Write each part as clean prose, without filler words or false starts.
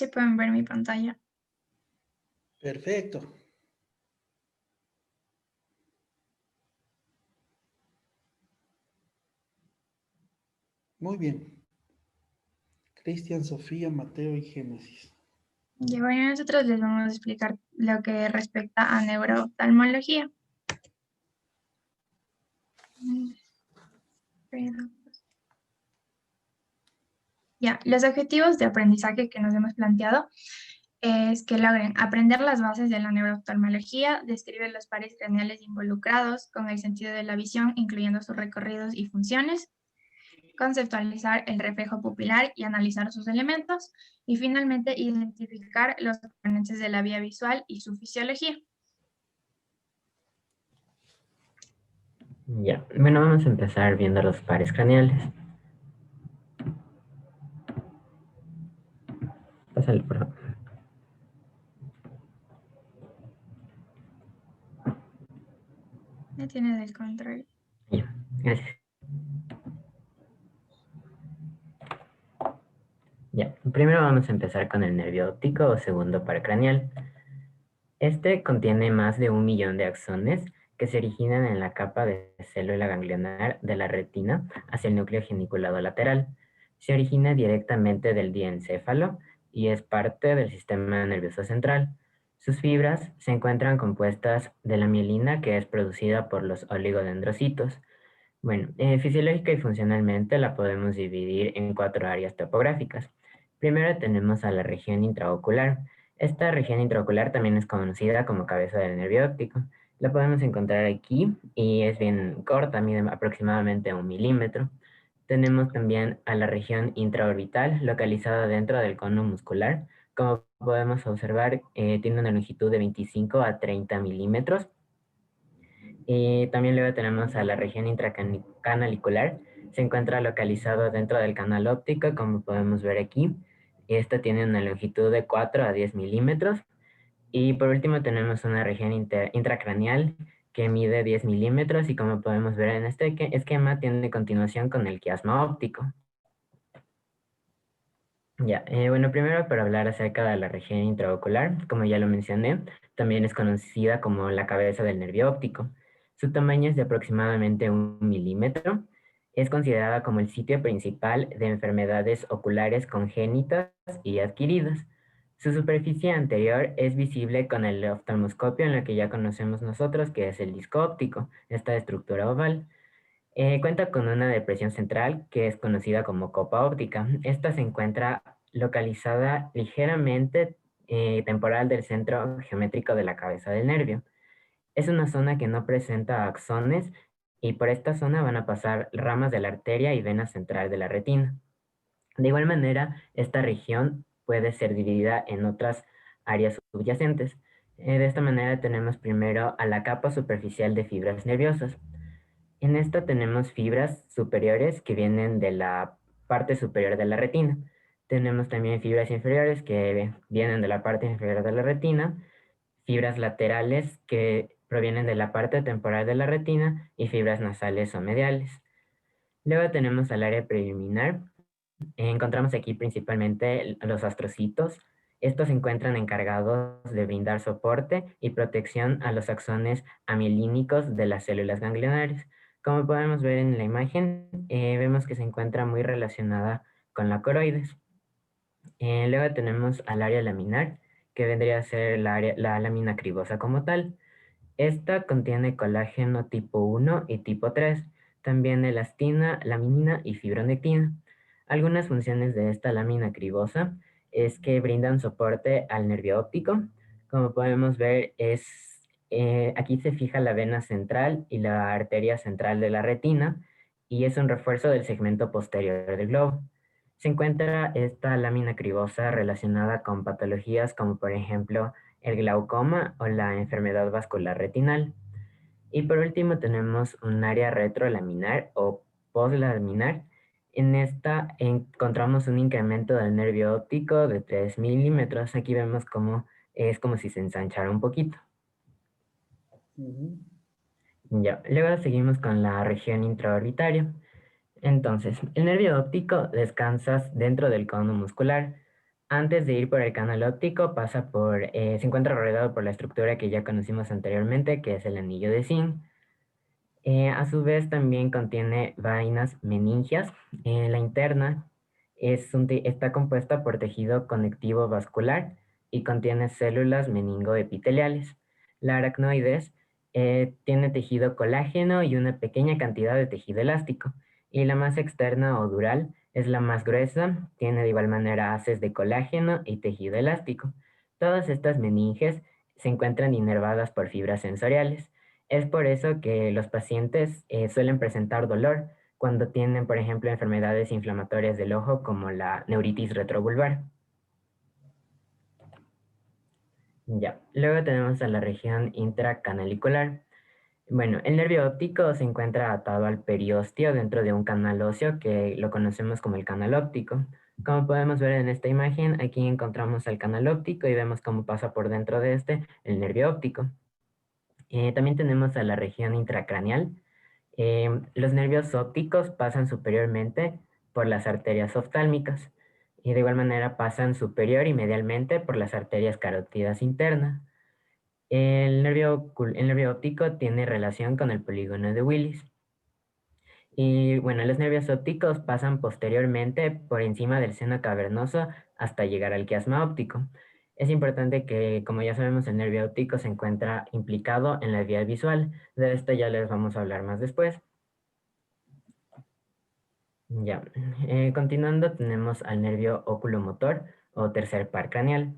Sí pueden ver mi pantalla. Perfecto. Muy bien. Cristian, Sofía, Mateo y Génesis. Y bueno, nosotros les vamos a explicar lo que respecta a neurooftalmología. Ya, los objetivos de aprendizaje que nos hemos planteado es que logren aprender las bases de la neurooftalmología, describir los pares craneales involucrados con el sentido de la visión, incluyendo sus recorridos y funciones, conceptualizar el reflejo pupilar y analizar sus elementos, y finalmente identificar los componentes de la vía visual y su fisiología. Ya, bueno, vamos a empezar viendo los pares craneales. Pásale, por favor. Me tiene del control. Ya, gracias. Ya, primero vamos a empezar con el nervio óptico o segundo par craneal. Este contiene más de 1 millón de axones que se originan en la capa de célula ganglionar de la retina hacia el núcleo geniculado lateral. Se origina directamente del diencéfalo y es parte del sistema nervioso central. Sus fibras se encuentran compuestas de la mielina que es producida por los oligodendrocitos. Bueno, fisiológica y funcionalmente la podemos dividir en 4 áreas topográficas. Primero tenemos a la región intraocular. Esta región intraocular también es conocida como cabeza del nervio óptico. La podemos encontrar aquí y es bien corta, mide aproximadamente 1 milímetro. Tenemos también a la región intraorbital, localizada dentro del cono muscular. Como podemos observar, tiene una longitud de 25 a 30 milímetros. Y también luego tenemos a la región intracanalicular. Se encuentra localizado dentro del canal óptico, como podemos ver aquí. Esta tiene una longitud de 4 a 10 milímetros. Y por último tenemos una región intracraneal que mide 10 milímetros y como podemos ver en este esquema tiene continuación con el quiasma óptico. Ya, bueno, primero para hablar acerca de la región intraocular, como ya lo mencioné, también es conocida como la cabeza del nervio óptico. Su tamaño es de aproximadamente 1 milímetro. Es considerada como el sitio principal de enfermedades oculares congénitas y adquiridas. Su superficie anterior es visible con el oftalmoscopio en lo que ya conocemos nosotros, que es el disco óptico, esta estructura oval. Cuenta con una depresión central que es conocida como copa óptica. Esta se encuentra localizada ligeramente temporal del centro geométrico de la cabeza del nervio. Es una zona que no presenta axones y por esta zona van a pasar ramas de la arteria y vena central de la retina. De igual manera, esta región puede ser dividida en otras áreas subyacentes. De esta manera tenemos primero a la capa superficial de fibras nerviosas. En esta tenemos fibras superiores que vienen de la parte superior de la retina. Tenemos también fibras inferiores que vienen de la parte inferior de la retina, fibras laterales que provienen de la parte temporal de la retina y fibras nasales o mediales. Luego tenemos al área preliminar. Encontramos aquí principalmente los astrocitos. Estos se encuentran encargados de brindar soporte y protección a los axones amielínicos de las células ganglionares. Como podemos ver en la imagen, vemos que se encuentra muy relacionada con la coroides. Luego tenemos al área laminar, que vendría a ser la lámina cribosa como tal. Esta contiene colágeno tipo 1 y tipo 3, también elastina, laminina y fibronectina. Algunas funciones de esta lámina cribosa es que brindan soporte al nervio óptico. Como podemos ver, aquí se fija la vena central y la arteria central de la retina y es un refuerzo del segmento posterior del globo. Se encuentra esta lámina cribosa relacionada con patologías como por ejemplo el glaucoma o la enfermedad vascular retinal. Y por último tenemos un área retrolaminar o poslaminar. En esta encontramos un incremento del nervio óptico de 3 milímetros. Aquí vemos cómo es como si se ensanchara un poquito. Ya, luego seguimos con la región intraorbitaria. Entonces, el nervio óptico descansa dentro del cono muscular. Antes de ir por el canal óptico, se encuentra rodeado por la estructura que ya conocimos anteriormente, que es el anillo de zinc. A su vez también contiene vainas meningias. La interna está compuesta por tejido conectivo vascular y contiene células meningoepiteliales. La aracnoides tiene tejido colágeno y una pequeña cantidad de tejido elástico. Y la masa externa o dural es la más gruesa, tiene de igual manera haces de colágeno y tejido elástico. Todas estas meninges se encuentran inervadas por fibras sensoriales. Es por eso que los pacientes suelen presentar dolor cuando tienen, por ejemplo, enfermedades inflamatorias del ojo como la neuritis retrovulvar. Ya. Luego tenemos a la región intracanalicular. Bueno, el nervio óptico se encuentra atado al periósteo dentro de un canal óseo que lo conocemos como el canal óptico. Como podemos ver en esta imagen, aquí encontramos el canal óptico y vemos cómo pasa por dentro de este el nervio óptico. También tenemos a la región intracraneal. Los nervios ópticos pasan superiormente por las arterias oftálmicas y de igual manera pasan superior y medialmente por las arterias carótidas internas. El nervio óptico tiene relación con el polígono de Willis. Y bueno, los nervios ópticos pasan posteriormente por encima del seno cavernoso hasta llegar al quiasma óptico. Es importante que, como ya sabemos, el nervio óptico se encuentra implicado en la vía visual. De esto ya les vamos a hablar más después. Ya, continuando tenemos al nervio oculomotor o tercer par craneal.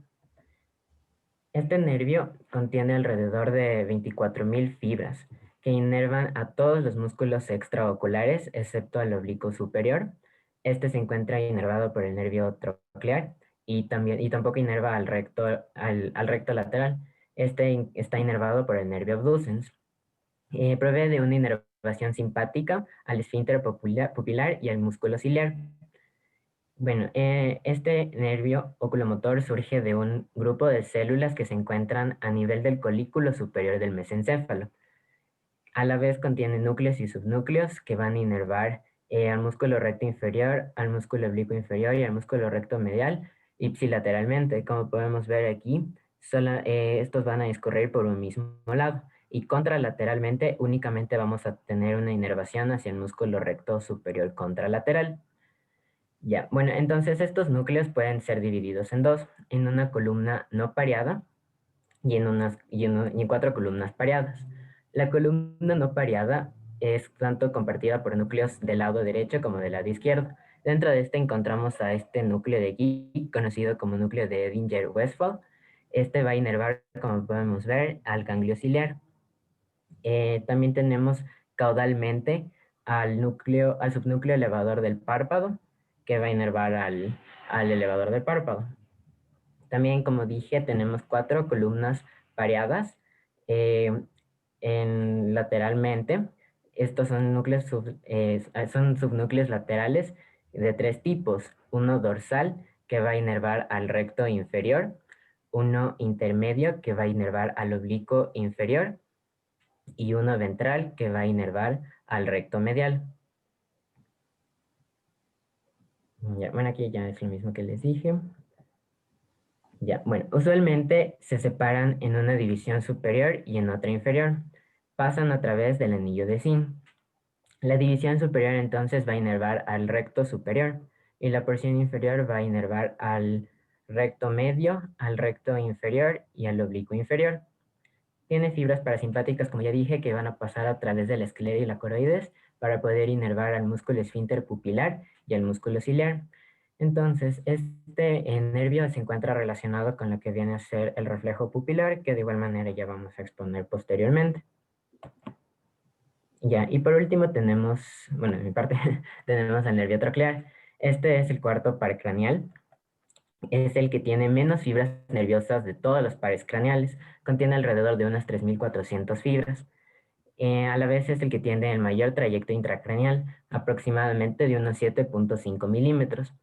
Este nervio contiene alrededor de 24.000 fibras que inervan a todos los músculos extraoculares excepto al oblicuo superior. Este se encuentra inervado por el nervio troclear y tampoco inerva al recto lateral. Este está inervado por el nervio abducens. Provee de una inervación simpática al esfínter pupilar y al músculo ciliar. Bueno, este nervio oculomotor surge de un grupo de células que se encuentran a nivel del colículo superior del mesencéfalo. A la vez contiene núcleos y subnúcleos que van a inervar al músculo recto inferior, al músculo oblicuo inferior y al músculo recto medial ipsilateralmente. Como podemos ver aquí, estos van a discurrir por un mismo lado. Y contralateralmente únicamente vamos a tener una inervación hacia el músculo recto superior contralateral. Ya, bueno, entonces estos núcleos pueden ser divididos en dos, en una columna no pareada y en 4 columnas pareadas. La columna no pareada es tanto compartida por núcleos del lado derecho como del lado izquierdo. Dentro de este encontramos a este núcleo de aquí, conocido como núcleo de Edinger-Westphal. Este va a inervar, como podemos ver, al ganglio ciliar. También tenemos caudalmente al subnúcleo elevador del párpado, que va a inervar al elevador del párpado. También, como dije, tenemos 4 columnas pareadas lateralmente. Estos son subnúcleos laterales de 3 tipos. Uno dorsal, que va a inervar al recto inferior. Uno intermedio, que va a inervar al oblicuo inferior. Y uno ventral, que va a inervar al recto medial. Ya, bueno, aquí ya es lo mismo que les dije. Ya, bueno, usualmente se separan en una división superior y en otra inferior. Pasan a través del anillo de zinc. La división superior entonces va a inervar al recto superior y la porción inferior va a inervar al recto medio, al recto inferior y al oblicuo inferior. Tiene fibras parasimpáticas, como ya dije, que van a pasar a través de la esclera y la coroides para poder inervar al músculo esfínter pupilar y al músculo ciliar. Entonces, este nervio se encuentra relacionado con lo que viene a ser el reflejo pupilar, que de igual manera ya vamos a exponer posteriormente. Ya, y por último tenemos, bueno, en mi parte, tenemos el nervio troclear. Este es el cuarto par craneal. Es el que tiene menos fibras nerviosas de todos los pares craneales. Contiene alrededor de unas 3.400 fibras. A la vez es el que tiene el mayor trayecto intracraneal, aproximadamente de unos 7.5 milímetros.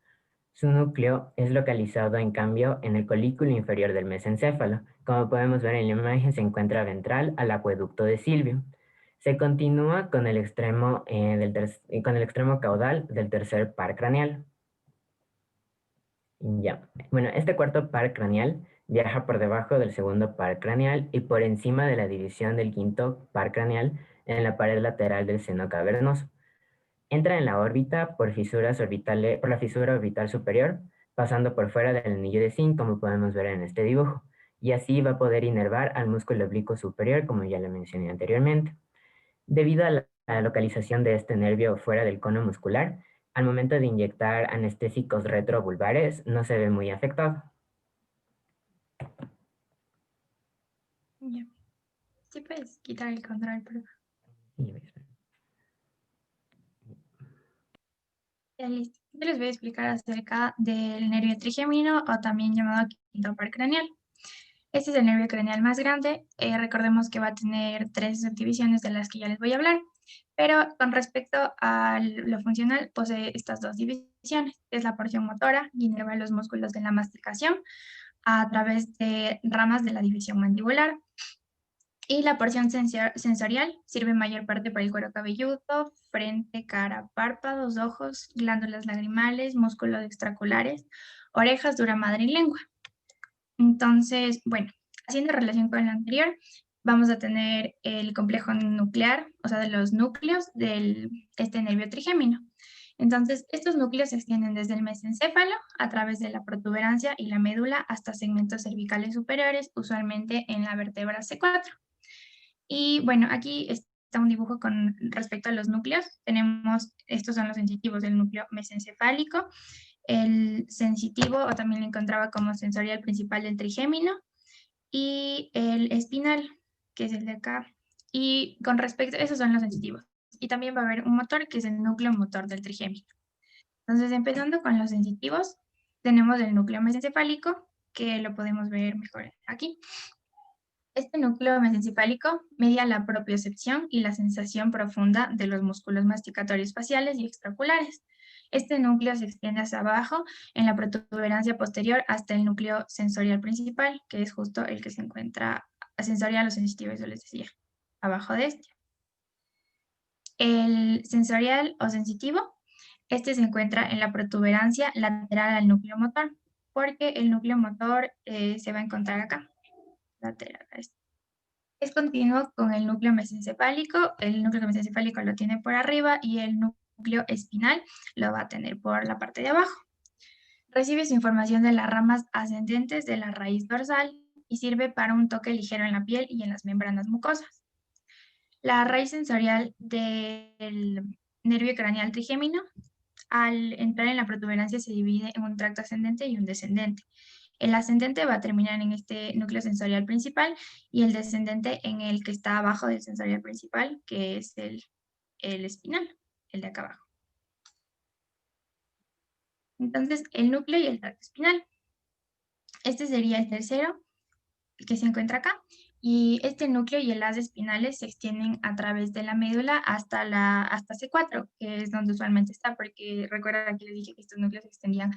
Su núcleo es localizado, en cambio, en el colículo inferior del mesencéfalo. Como podemos ver en la imagen, se encuentra ventral al acueducto de Silvio. Se continúa con el extremo, con el extremo caudal del tercer par craneal. Ya. Bueno, este cuarto par craneal viaja por debajo del segundo par craneal y por encima de la división del quinto par craneal en la pared lateral del seno cavernoso. Entra en la órbita por fisuras orbitales, por la fisura orbital superior, pasando por fuera del anillo de zinc, como podemos ver en este dibujo. Y así va a poder inervar al músculo oblicuo superior, como ya lo mencioné anteriormente. Debido a la localización de este nervio fuera del cono muscular, al momento de inyectar anestésicos retrovulvares no se ve muy afectado. Ya. Sí puedes quitar el control, pero... Ya listo. Yo les voy a explicar acerca del nervio trigémino o también llamado quinto par craneal. Este es el nervio craneal más grande. Recordemos que va a tener 3 subdivisiones de las que ya les voy a hablar, pero con respecto a lo funcional posee estas 2 divisiones, que es la porción motora y inerva los músculos de la masticación a través de ramas de la división mandibular. Y la porción sensorial sirve en mayor parte para el cuero cabelludo, frente, cara, párpados, ojos, glándulas lagrimales, músculos extraculares, orejas, dura madre y lengua. Entonces, bueno, haciendo relación con lo anterior, vamos a tener el complejo nuclear, o sea, de los núcleos de este nervio trigémino. Entonces, estos núcleos se extienden desde el mesencéfalo a través de la protuberancia y la médula hasta segmentos cervicales superiores, usualmente en la vértebra C4. Y bueno, aquí está un dibujo con respecto a los núcleos. Tenemos, estos son los sensitivos del núcleo mesencefálico, el sensitivo, o también lo encontraba como sensorial principal del trigémino, y el espinal, que es el de acá. Y con respecto, esos son los sensitivos. Y también va a haber un motor, que es el núcleo motor del trigémino. Entonces, empezando con los sensitivos, tenemos el núcleo mesencefálico, que lo podemos ver mejor aquí. Este núcleo mesencefálico media la propiocepción y la sensación profunda de los músculos masticatorios faciales y extraoculares. Este núcleo se extiende hacia abajo en la protuberancia posterior hasta el núcleo sensorial principal, que es justo el que se encuentra sensorial o sensitivo, eso les decía, abajo de este. El sensorial o sensitivo, este se encuentra en la protuberancia lateral al núcleo motor, porque el núcleo motor se va a encontrar acá, lateral a este. Es continuo con el núcleo mesencefálico. El núcleo mesencefálico lo tiene por arriba y el núcleo espinal lo va a tener por la parte de abajo. Recibe su información de las ramas ascendentes de la raíz dorsal y sirve para un toque ligero en la piel y en las membranas mucosas. La raíz sensorial del nervio craneal trigémino, al entrar en la protuberancia, se divide en un tracto ascendente y un descendente. El ascendente va a terminar en este núcleo sensorial principal y el descendente en el que está abajo del sensorial principal, que es el espinal, el de acá abajo. Entonces, el núcleo y el tracto espinal. Este sería el tercero, el que se encuentra acá. Y este núcleo y el haz espinales se extienden a través de la médula hasta C4, que es donde usualmente está, porque recuerda que les dije que estos núcleos se extendían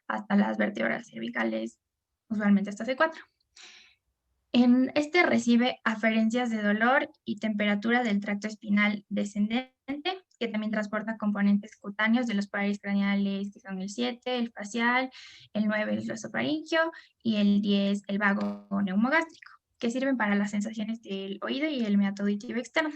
hasta las vértebras cervicales, usualmente hasta C4. Este recibe aferencias de dolor y temperatura del tracto espinal descendente, que también transporta componentes cutáneos de los pares craneales, que son el 7, el facial, el 9, el glosofaringeo, y el 10, el vago neumogástrico, que sirven para las sensaciones del oído y el meato auditivo externo.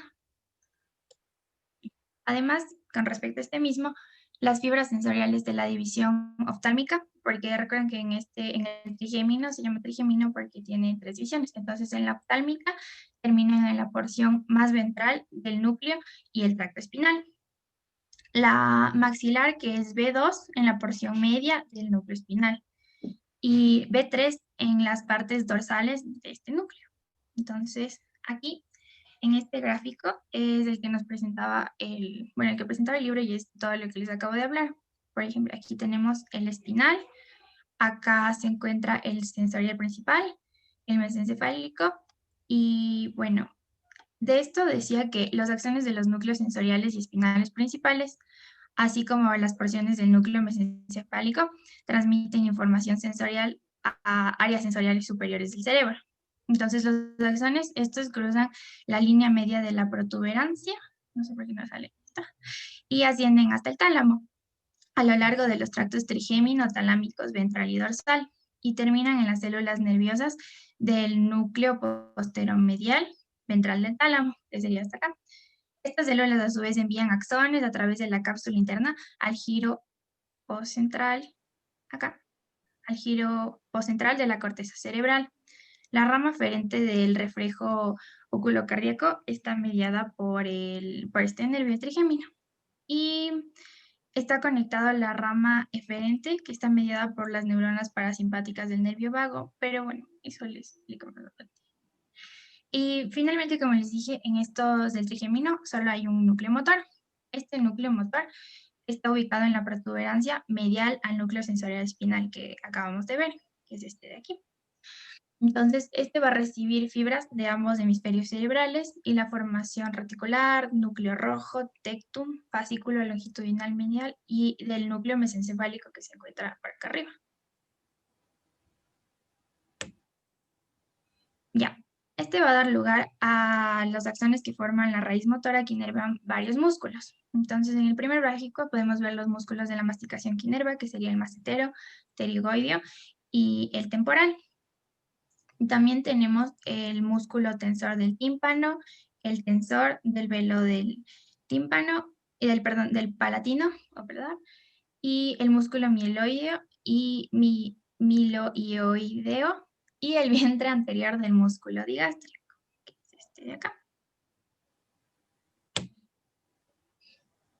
Además, con respecto a este mismo, las fibras sensoriales de la división oftálmica, porque recuerden que en el trigémino se llama trigémino porque tiene 3 divisiones. Entonces, en la oftálmica terminan en la porción más ventral del núcleo y el tracto espinal. La maxilar, que es B2, en la porción media del núcleo espinal. Y B3 en las partes dorsales de este núcleo. Entonces, aquí en este gráfico es el que nos presentaba el que presentaba el libro, y es todo lo que les acabo de hablar. Por ejemplo, aquí tenemos el espinal, acá se encuentra el sensorial principal, el mesencefálico, y bueno, de esto decía que las acciones de los núcleos sensoriales y espinales principales, así como las porciones del núcleo mesencefálico, transmiten información sensorial a áreas sensoriales superiores del cerebro. Entonces, los axones, estos cruzan la línea media de la protuberancia, no sé por qué no sale esta, y ascienden hasta el tálamo. a lo largo de los tractos trigémino, talámicos, ventral y dorsal, y terminan en las células nerviosas del núcleo posteromedial ventral del tálamo, que sería hasta acá. Estas células a su vez envían axones a través de la cápsula interna al giro postcentral, acá, al giro postcentral de la corteza cerebral. La rama aferente del reflejo oculocardíaco está mediada por este nervio trigémino. Y está conectado a la rama eferente, que está mediada por las neuronas parasimpáticas del nervio vago, pero bueno, eso les explico más adelante. Y finalmente, como les dije, en estos del trigémino solo hay un núcleo motor. Este núcleo motor está ubicado en la protuberancia medial al núcleo sensorial espinal que acabamos de ver, que es este de aquí. Entonces, este va a recibir fibras de ambos hemisferios cerebrales y la formación reticular, núcleo rojo, tectum, fascículo longitudinal medial y del núcleo mesencefálico que se encuentra por acá arriba. Ya, este va a dar lugar a los axones que forman la raíz motora que inervan varios músculos. Entonces, en el primer gráfico podemos ver los músculos de la masticación que inerva, que sería el mastetero, pterigoideo y el temporal. También tenemos el músculo tensor del tímpano, el tensor del velo del tímpano, del palatino, y el músculo mieloideo y miloioideo y el vientre anterior del músculo digástrico, que es este de acá.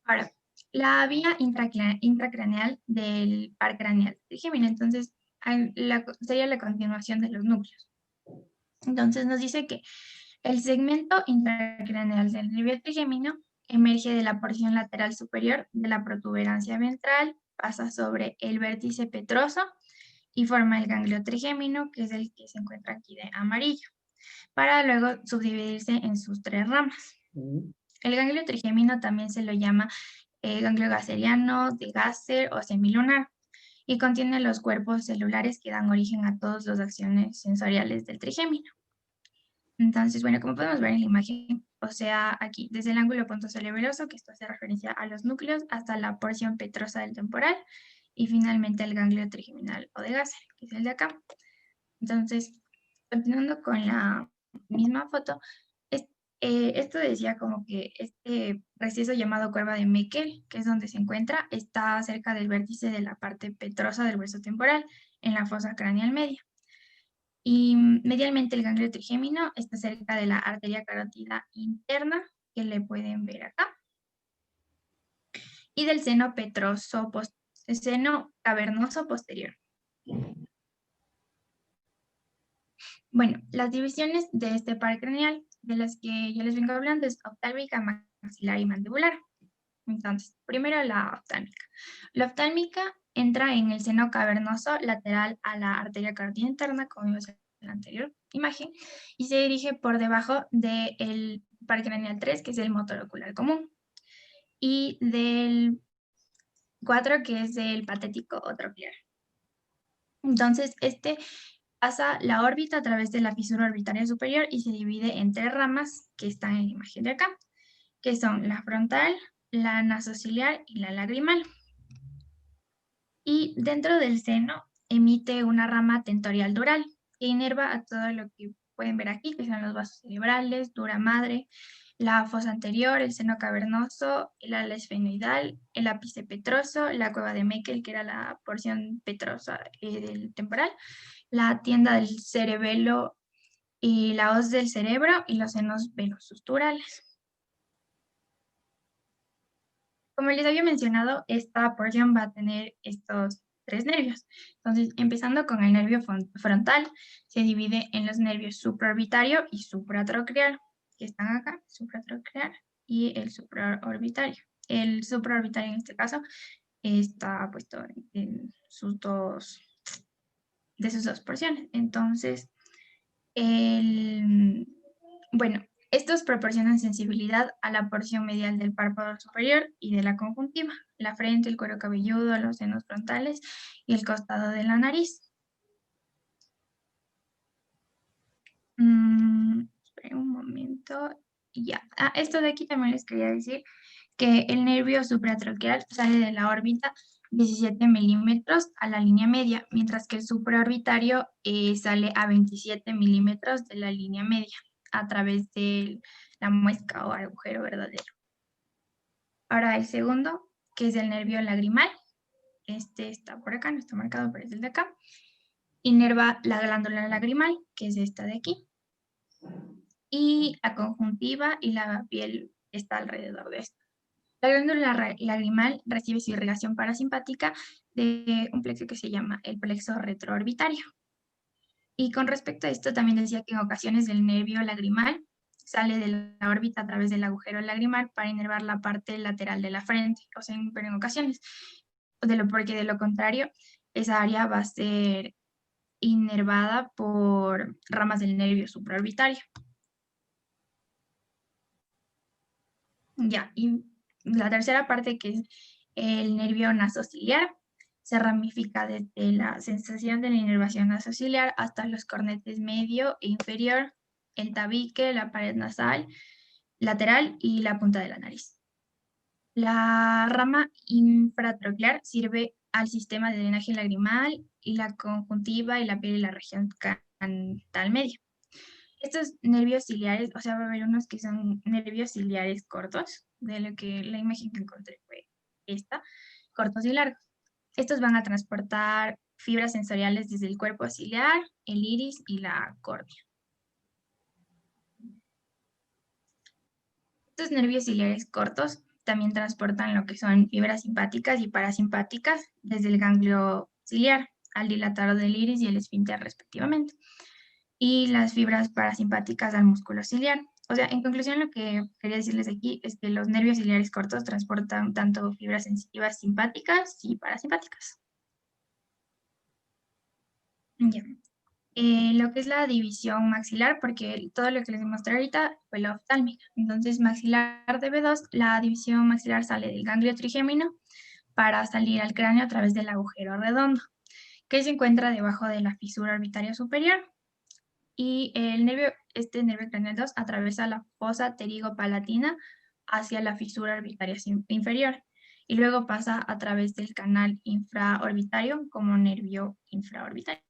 Ahora, la vía intracraneal del par craneal trigémino, entonces sería la continuación de los núcleos. Entonces nos dice que el segmento intracraneal del nervio trigémino emerge de la porción lateral superior de la protuberancia ventral, pasa sobre el vértice petroso y forma el ganglio trigémino, que es el que se encuentra aquí de amarillo, para luego subdividirse en sus tres ramas. El ganglio trigémino también se lo llama ganglio gasseriano, de Gasser o semilunar, y contiene los cuerpos celulares que dan origen a todas las acciones sensoriales del trigémino. Entonces, bueno, como podemos ver en la imagen, o sea, aquí, desde el ángulo pontocerebroso, que esto hace referencia a los núcleos, hasta la porción petrosa del temporal, y finalmente el ganglio trigeminal o de Gasser, que es el de acá. Entonces, continuando con la misma foto, esto decía como que este receso llamado cuerva de Meckel, que es donde se encuentra, está cerca del vértice de la parte petrosa del hueso temporal, en la fosa craneal media. Y medialmente el ganglio trigémino está cerca de la arteria carótida interna, que le pueden ver acá, y del seno seno cavernoso posterior. Bueno, las divisiones de este par craneal, de las que yo les vengo hablando, es oftálmica, maxilar y mandibular. Entonces, primero la oftálmica. La oftálmica entra en el seno cavernoso lateral a la arteria carótida interna, como vimos en la anterior imagen, y se dirige por debajo del par craneal 3, que es el motor ocular común, y del 4, que es el patético o troqulear. Entonces, este pasa la órbita a través de la fisura orbitaria superior y se divide en tres ramas que están en la imagen de acá, que son la frontal, la nasociliar y la lagrimal. Y dentro del seno emite una rama tentorial dural que inerva a todo lo que pueden ver aquí, que son los vasos cerebrales, dura madre, la fosa anterior, el seno cavernoso, el ala esfenoidal, el ápice petroso, la cueva de Meckel, que era la porción petrosa del temporal, la tienda del cerebelo y la hoz del cerebro y los senos venosos durales. Como les había mencionado, esta porción va a tener estos tres nervios. Entonces, empezando con el nervio frontal, se divide en los nervios supraorbitario y supratronclear, que están acá, supratronclear y el supraorbitario. El supraorbitario en este caso está puesto en sus dos porciones. Entonces, bueno, estos proporcionan sensibilidad a la porción medial del párpado superior y de la conjuntiva, la frente, el cuero cabelludo, los senos frontales y el costado de la nariz. Esperen un momento. Ya. Esto de aquí también les quería decir que el nervio supratroqueal sale de la órbita 17 milímetros a la línea media, mientras que el supraorbitario sale a 27 milímetros de la línea media a través de la muesca o agujero verdadero. Ahora el segundo, que es el nervio lagrimal. Este está por acá, no está marcado, pero es el de acá. Inerva la glándula lagrimal, que es esta de aquí. Y la conjuntiva y la piel está alrededor de esto. La glándula lagrimal recibe su irrigación parasimpática de un plexo que se llama el plexo retroorbitario. Y con respecto a esto, también decía que en ocasiones el nervio lagrimal sale de la órbita a través del agujero lagrimal para inervar la parte lateral de la frente, o sea, pero en ocasiones, porque de lo contrario, esa área va a ser inervada por ramas del nervio supraorbitario. Ya, y la tercera parte, que es el nervio nasociliar, se ramifica desde la sensación de la inervación nasociliar hasta los cornetes medio e inferior, el tabique, la pared nasal, lateral y la punta de la nariz. La rama infratroquear sirve al sistema de drenaje lagrimal y la conjuntiva y la piel y la región cantal media. Estos nervios ciliares, o sea, va a haber unos que son nervios ciliares cortos, de lo que la imagen que encontré fue esta, cortos y largos. Estos van a transportar fibras sensoriales desde el cuerpo ciliar, el iris y la córnea. Estos nervios ciliares cortos también transportan lo que son fibras simpáticas y parasimpáticas desde el ganglio ciliar al dilatador del iris y el esfínter respectivamente, y las fibras parasimpáticas al músculo ciliar. O sea, en conclusión, lo que quería decirles aquí es que los nervios ciliares cortos transportan tanto fibras sensitivas simpáticas y parasimpáticas. Ya. Lo que es la división maxilar, porque todo lo que les mostré ahorita fue la oftálmica. Entonces, maxilar de B2, la división maxilar sale del ganglio trigémino para salir al cráneo a través del agujero redondo, que se encuentra debajo de la fisura orbitaria superior. Y este nervio craneal 2 atraviesa la fosa pterigo-palatina hacia la fisura orbitaria inferior y luego pasa a través del canal infraorbitario como nervio infraorbitario.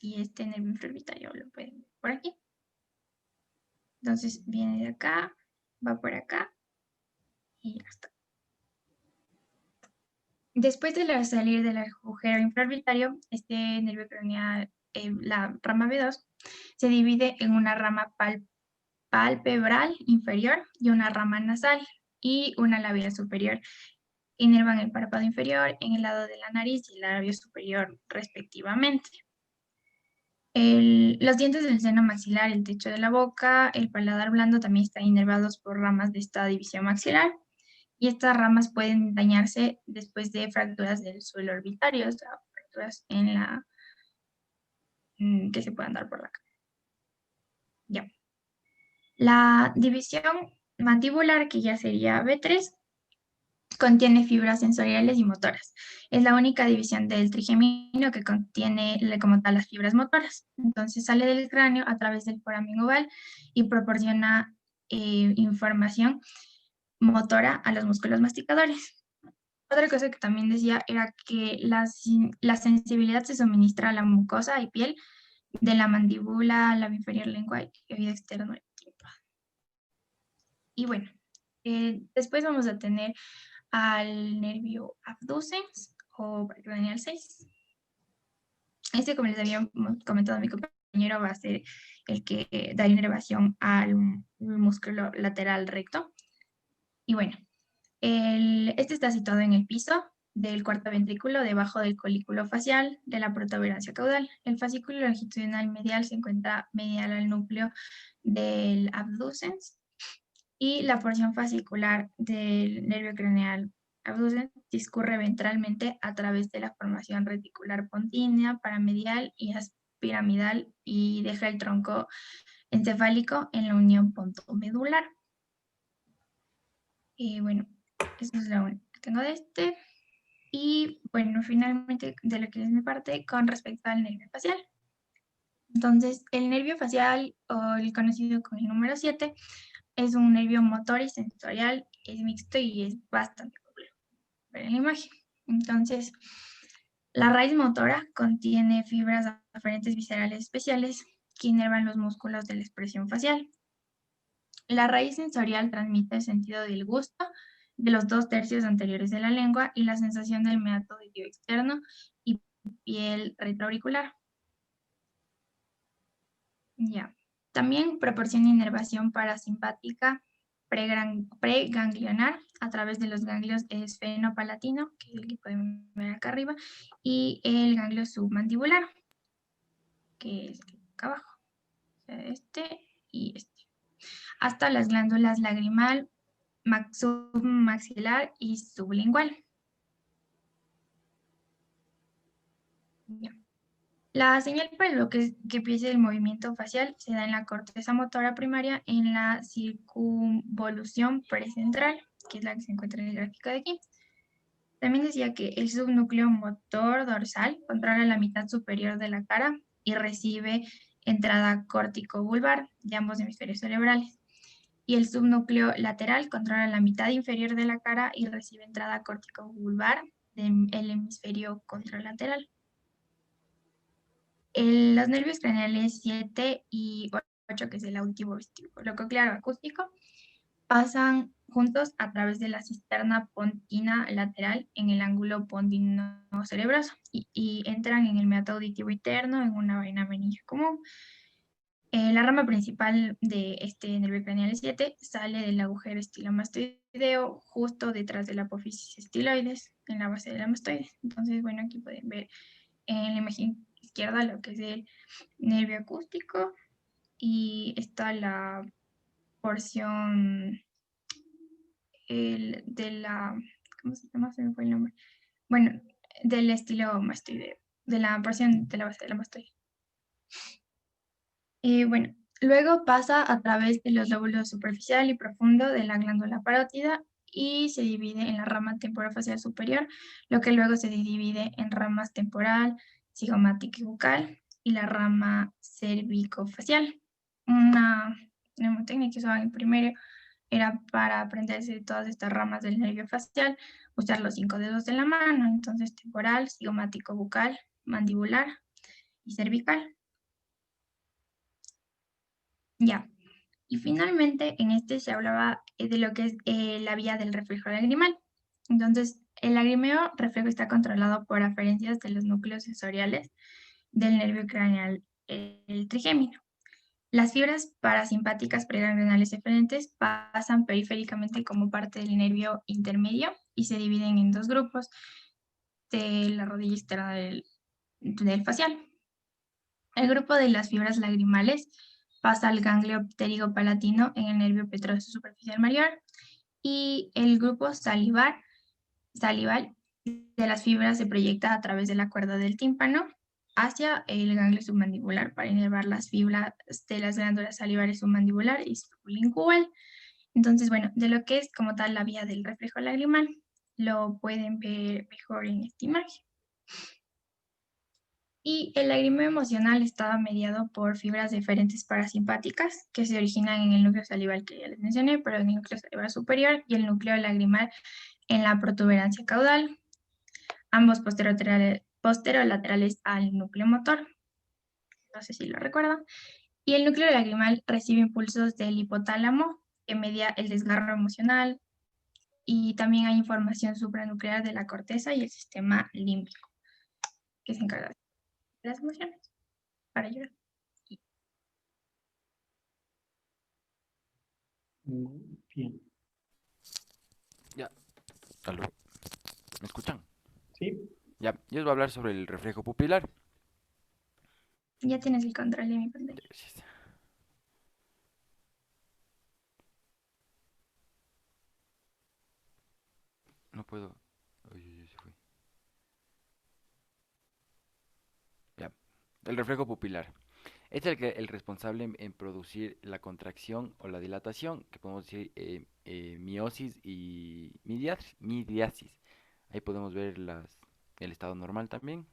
Y este nervio infraorbitario lo pueden ver por aquí. Entonces viene de acá, va por acá y ya está. Después de salir del agujero infraorbitario, este nervio craneal, la rama B2, se divide en una rama palpebral inferior y una rama nasal y una labial superior. Inervan el párpado inferior, en el lado de la nariz y el labio superior respectivamente. Los dientes del seno maxilar, el techo de la boca, el paladar blando también están inervados por ramas de esta división maxilar, y estas ramas pueden dañarse después de fracturas del suelo orbitario, o sea, fracturas en la que se puedan dar por la cara. Ya. La división mandibular, que ya sería B3, contiene fibras sensoriales y motoras. Es la única división del trigemino que contiene como tal las fibras motoras. Entonces sale del cráneo a través del foramen oval y proporciona información motora a los músculos masticadores. Otra cosa que también decía era que la sensibilidad se suministra a la mucosa y piel de la mandíbula, labio inferior, lengua y oído externo. Y bueno, después vamos a tener al nervio abducens o craneal 6. Este, como les había comentado mi compañero, va a ser el que da inervación al músculo lateral recto. Y bueno, este está situado en el piso del cuarto ventrículo, debajo del colículo facial de la protuberancia caudal. El fascículo longitudinal medial se encuentra medial al núcleo del abducens, y la porción fascicular del nervio craneal abducens discurre ventralmente a través de la formación reticular pontínea, paramedial y piramidal, y deja el tronco encefálico en la unión pontomedular. Y bueno, eso es lo único que tengo de este. Y bueno, finalmente de lo que es mi parte con respecto al nervio facial. Entonces, el nervio facial, o el conocido como el número 7, es un nervio motor y sensorial, es mixto y es bastante complejo. ver en la imagen. Entonces, la raíz motora contiene fibras aferentes viscerales especiales que inervan los músculos de la expresión facial. La raíz sensorial transmite el sentido del gusto de los 2/3 anteriores de la lengua y la sensación del meato auditivo externo y piel retroauricular. Ya. También proporciona inervación parasimpática preganglionar a través de los ganglios esfenopalatino, que es el que podemos ver acá arriba, y el ganglio submandibular, que es acá abajo, o sea, este y este, hasta las glándulas lagrimal, submaxilar y sublingual. Ya. La señal para lo que empiece el movimiento facial se da en la corteza motora primaria en la circunvolución precentral, que es la que se encuentra en el gráfico de aquí. También decía que el subnúcleo motor dorsal controla la mitad superior de la cara y recibe entrada córtico-vulvar de ambos hemisferios cerebrales. Y el subnúcleo lateral controla la mitad inferior de la cara y recibe entrada córtico-vulvar del hemisferio contralateral. Los nervios craneales 7 y 8, que es el auditivo vestíbulo-coclear acústico, pasan juntos a través de la cisterna pontina lateral en el ángulo pontino-cerebroso y entran en el meato auditivo interno en una vaina meningia común. La rama principal de este nervio craneal 7 sale del agujero estilomastoideo justo detrás de la apófisis estiloides en la base de la mastoide. Entonces, bueno, aquí pueden ver en la imagen izquierda lo que es el nervio acústico y está la porción de la, ¿cómo se llama? Se me fue el nombre. Bueno, del estilo mastoideo, de la porción de la base de la mastoide. Bueno, luego pasa a través de los lóbulos superficial y profundo de la glándula parótida y se divide en la rama temporofacial superior, lo que luego se divide en ramas temporal, cigomática y bucal y la rama cervicofacial. Una mnemotécnica que usaba en primero era para aprenderse de todas estas ramas del nervio facial, usar los 5 dedos de la mano, entonces temporal, cigomático, bucal, mandibular y cervical. Ya. Y finalmente, en este se hablaba de lo que es la vía del reflejo lagrimal. Entonces, el lagrimeo reflejo está controlado por aferencias de los núcleos sensoriales del nervio craneal, el trigémino. Las fibras parasimpáticas preganglionales eferentes pasan periféricamente como parte del nervio intermedio y se dividen en dos grupos de la rodilla externa del facial. El grupo de las fibras lagrimales pasa al ganglio pterigopalatino en el nervio petroso superficial mayor y el grupo salival de las fibras se proyecta a través de la cuerda del tímpano hacia el ganglio submandibular para inervar las fibras de las glándulas salivares submandibular y sublingual. Entonces, bueno, de lo que es como tal la vía del reflejo lagrimal, lo pueden ver mejor en esta imagen. Y el lagrimeo emocional estaba mediado por fibras deferentes parasimpáticas que se originan en el núcleo salival que ya les mencioné, pero en el núcleo salival superior y el núcleo lagrimal en la protuberancia caudal, ambos posterolaterales al núcleo motor. No sé si lo recuerdan. Y el núcleo lagrimal recibe impulsos del hipotálamo que media el desgarro emocional y también hay información supranuclear de la corteza y el sistema límbico que se encarga de las emociones para ayudar. Muy bien. Ya. Aló. ¿Me escuchan? ¿Sí? Ya. Yo les voy a hablar sobre el reflejo pupilar. Ya tienes el control de mi pantalla. Gracias. No puedo. Uy, se fue. Ya. El reflejo pupilar. Este es el responsable en producir la contracción o la dilatación, que podemos decir miosis y midiasis. Ahí podemos ver el estado normal también.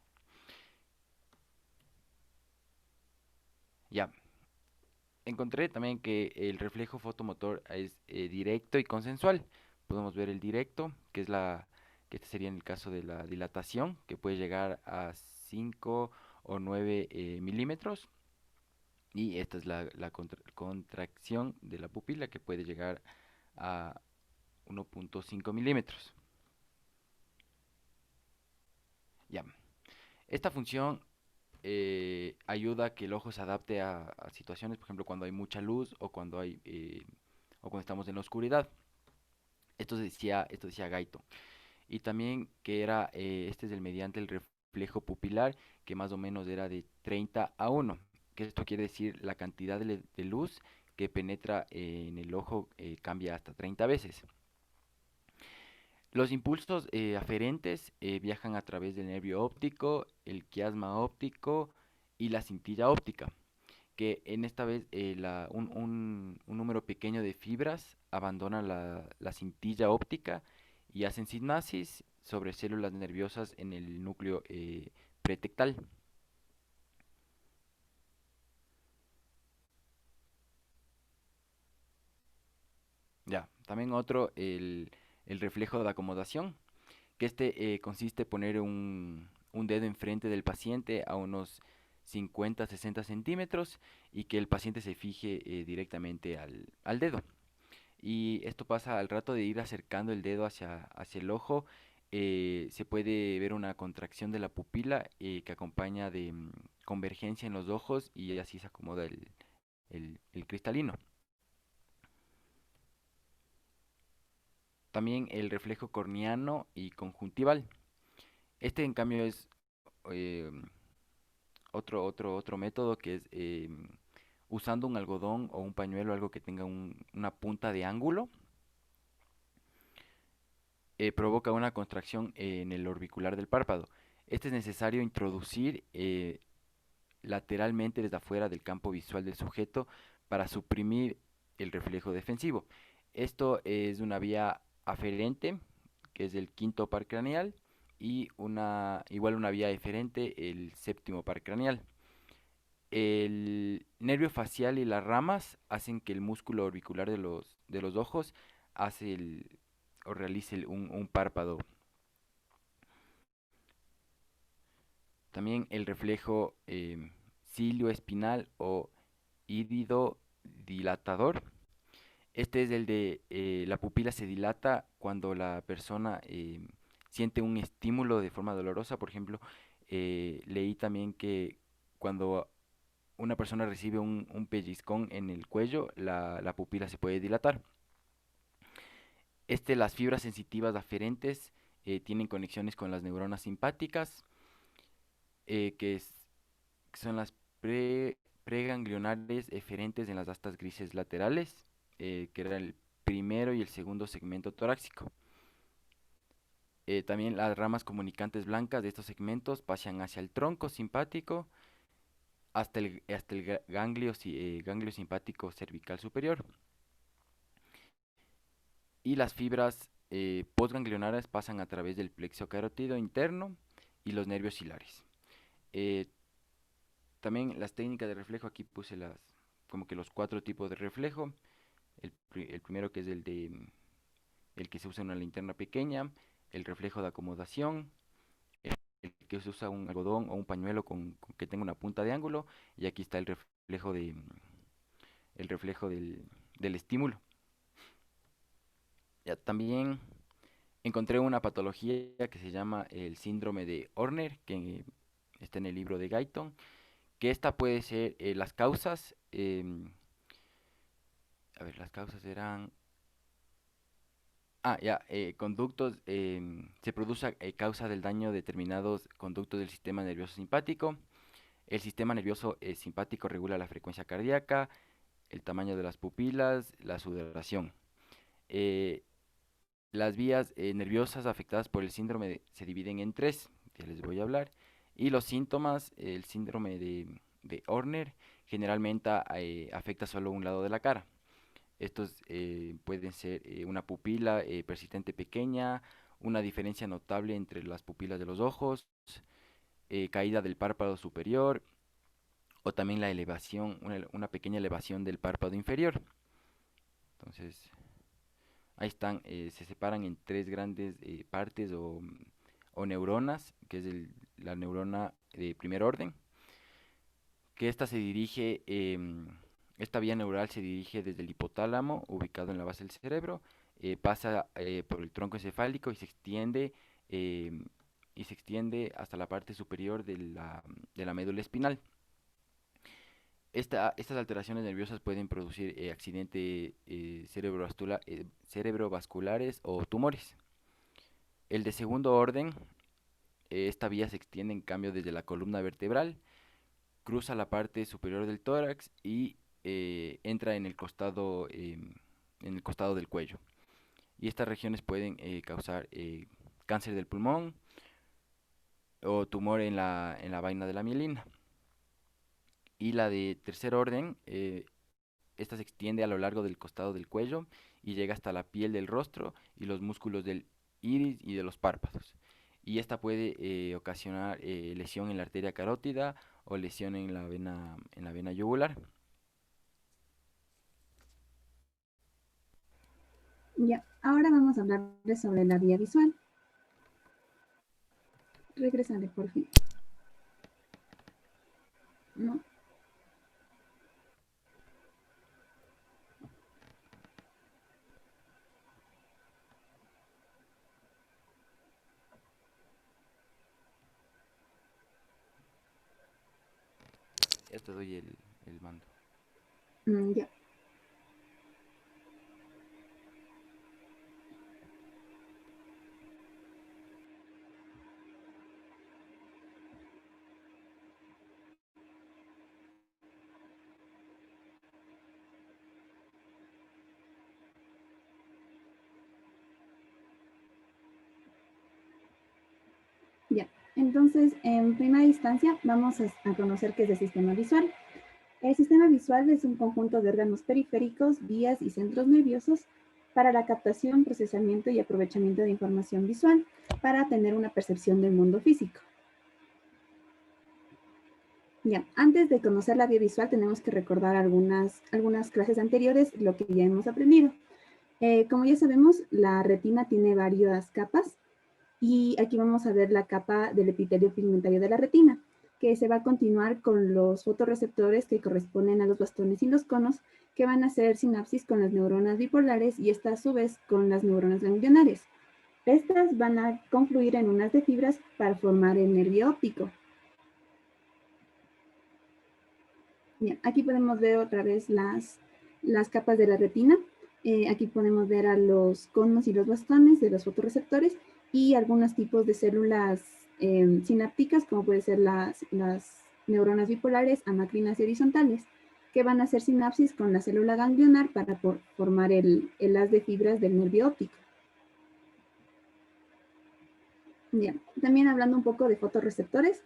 Ya. Encontré también que el reflejo fotomotor es directo y consensual. Podemos ver el directo, que que este sería en el caso de la dilatación, que puede llegar a 5 o 9 milímetros. Y esta es la contracción de la pupila, que puede llegar a 1.5 milímetros. Ya. Esta función ayuda a que el ojo se adapte a situaciones, por ejemplo, cuando hay mucha luz o cuando estamos en la oscuridad. Esto decía Gaito. Y también que este es mediante el reflejo pupilar, que más o menos era de 30:1, que esto quiere decir la cantidad de luz que penetra en el ojo cambia hasta 30 veces. Los impulsos aferentes viajan a través del nervio óptico, el quiasma óptico y la cintilla óptica, que en esta vez un número pequeño de fibras abandona la cintilla óptica y hacen sinapsis sobre células nerviosas en el núcleo pretectal. Ya, también otro, el reflejo de acomodación, que consiste en poner un dedo enfrente del paciente a unos 50-60 centímetros y que el paciente se fije directamente al dedo. Y esto pasa al rato de ir acercando el dedo hacia el ojo. Se puede ver una contracción de la pupila que acompaña de convergencia en los ojos y así se acomoda el cristalino. También el reflejo corneano y conjuntival. Este en cambio es eh, otro método que es usando un algodón o un pañuelo, algo que tenga una punta de ángulo, provoca una contracción en el orbicular del párpado. Este es necesario introducir lateralmente desde afuera del campo visual del sujeto para suprimir el reflejo defensivo. Esto es una vía aferente, que es el quinto par craneal, y igual una vía eferente, el séptimo par craneal. El nervio facial y las ramas hacen que el músculo orbicular de los ojos realice un párpado. También el reflejo cilio-espinal o híbrido dilatador. Este es el de la pupila se dilata cuando la persona siente un estímulo de forma dolorosa. Por ejemplo, leí también que cuando una persona recibe un pellizcón en el cuello, la pupila se puede dilatar. Las fibras sensitivas aferentes tienen conexiones con las neuronas simpáticas, que son las preganglionares eferentes en las astas grises laterales, que era el primero y el segundo segmento torácico. También las ramas comunicantes blancas de estos segmentos pasan hacia el tronco simpático hasta el ganglio simpático cervical superior. Y las fibras postganglionares pasan a través del plexo carótido interno y los nervios hilares. Eh, También las técnicas de reflejo, aquí puse como que los 4 tipos de reflejo. El primero, que es el que se usa en una linterna pequeña, el reflejo de acomodación, el que se usa un algodón o un pañuelo que tenga una punta de ángulo, y aquí está el reflejo del estímulo. Ya, también encontré una patología que se llama el síndrome de Horner, que está en el libro de Guyton, que esta puede ser las causas. A ver, las causas eran. Ya, conductos, se produce a causa del daño de determinados conductos del sistema nervioso simpático. El sistema nervioso simpático regula la frecuencia cardíaca, el tamaño de las pupilas, la sudoración. Eh, las vías nerviosas afectadas por el síndrome se dividen en 3, que les voy a hablar. Y los síntomas, el síndrome de Horner, generalmente afecta solo un lado de la cara. Estos pueden ser una pupila persistente pequeña, una diferencia notable entre las pupilas de los ojos, caída del párpado superior o también la elevación, una pequeña elevación del párpado inferior. Entonces, Ahí están, se separan en tres grandes partes o neuronas, que es la neurona de primer orden, que esta se dirige, esta vía neural se dirige desde el hipotálamo, ubicado en la base del cerebro, pasa por el tronco encefálico em, y se extiende hasta la parte superior de la médula espinal. Estas alteraciones nerviosas pueden producir accidentes cerebrovasculares o tumores. El de segundo orden, esta vía se extiende en cambio desde la columna vertebral, cruza la parte superior del tórax y entra en el costado del cuello. Y estas regiones pueden causar cáncer del pulmón o tumor en la vaina de la mielina. Y la de tercer orden, esta se extiende a lo largo del costado del cuello y llega hasta la piel del rostro y los músculos del iris y de los párpados. Y esta puede ocasionar lesión en la arteria carótida o lesión en la vena yugular. Ya, ahora vamos a hablarles sobre la vía visual. Regresale, por fin. ¿No? Ya te doy el mando. Ya. Ya, entonces en primera instancia vamos a conocer qué es el sistema visual. El sistema visual es un conjunto de órganos periféricos, vías y centros nerviosos para la captación, procesamiento y aprovechamiento de información visual para tener una percepción del mundo físico. Ya, antes de conocer la vía visual tenemos que recordar algunas clases anteriores, lo que ya hemos aprendido. Como ya sabemos, la retina tiene varias capas. Y aquí vamos a ver la capa del epitelio pigmentario de la retina, que se va a continuar con los fotorreceptores que corresponden a los bastones y los conos, que van a hacer sinapsis con las neuronas bipolares y estas a su vez con las neuronas ganglionares. Estas van a confluir en unas de fibras para formar el nervio óptico. Bien, aquí podemos ver otra vez las capas de la retina. Aquí podemos ver a los conos y los bastones de los fotorreceptores y algunos tipos de células sinápticas, como pueden ser las neuronas bipolares, amacrinas y horizontales, que van a hacer sinapsis con la célula ganglionar para formar el haz de fibras del nervio óptico. Bien, también hablando un poco de fotorreceptores,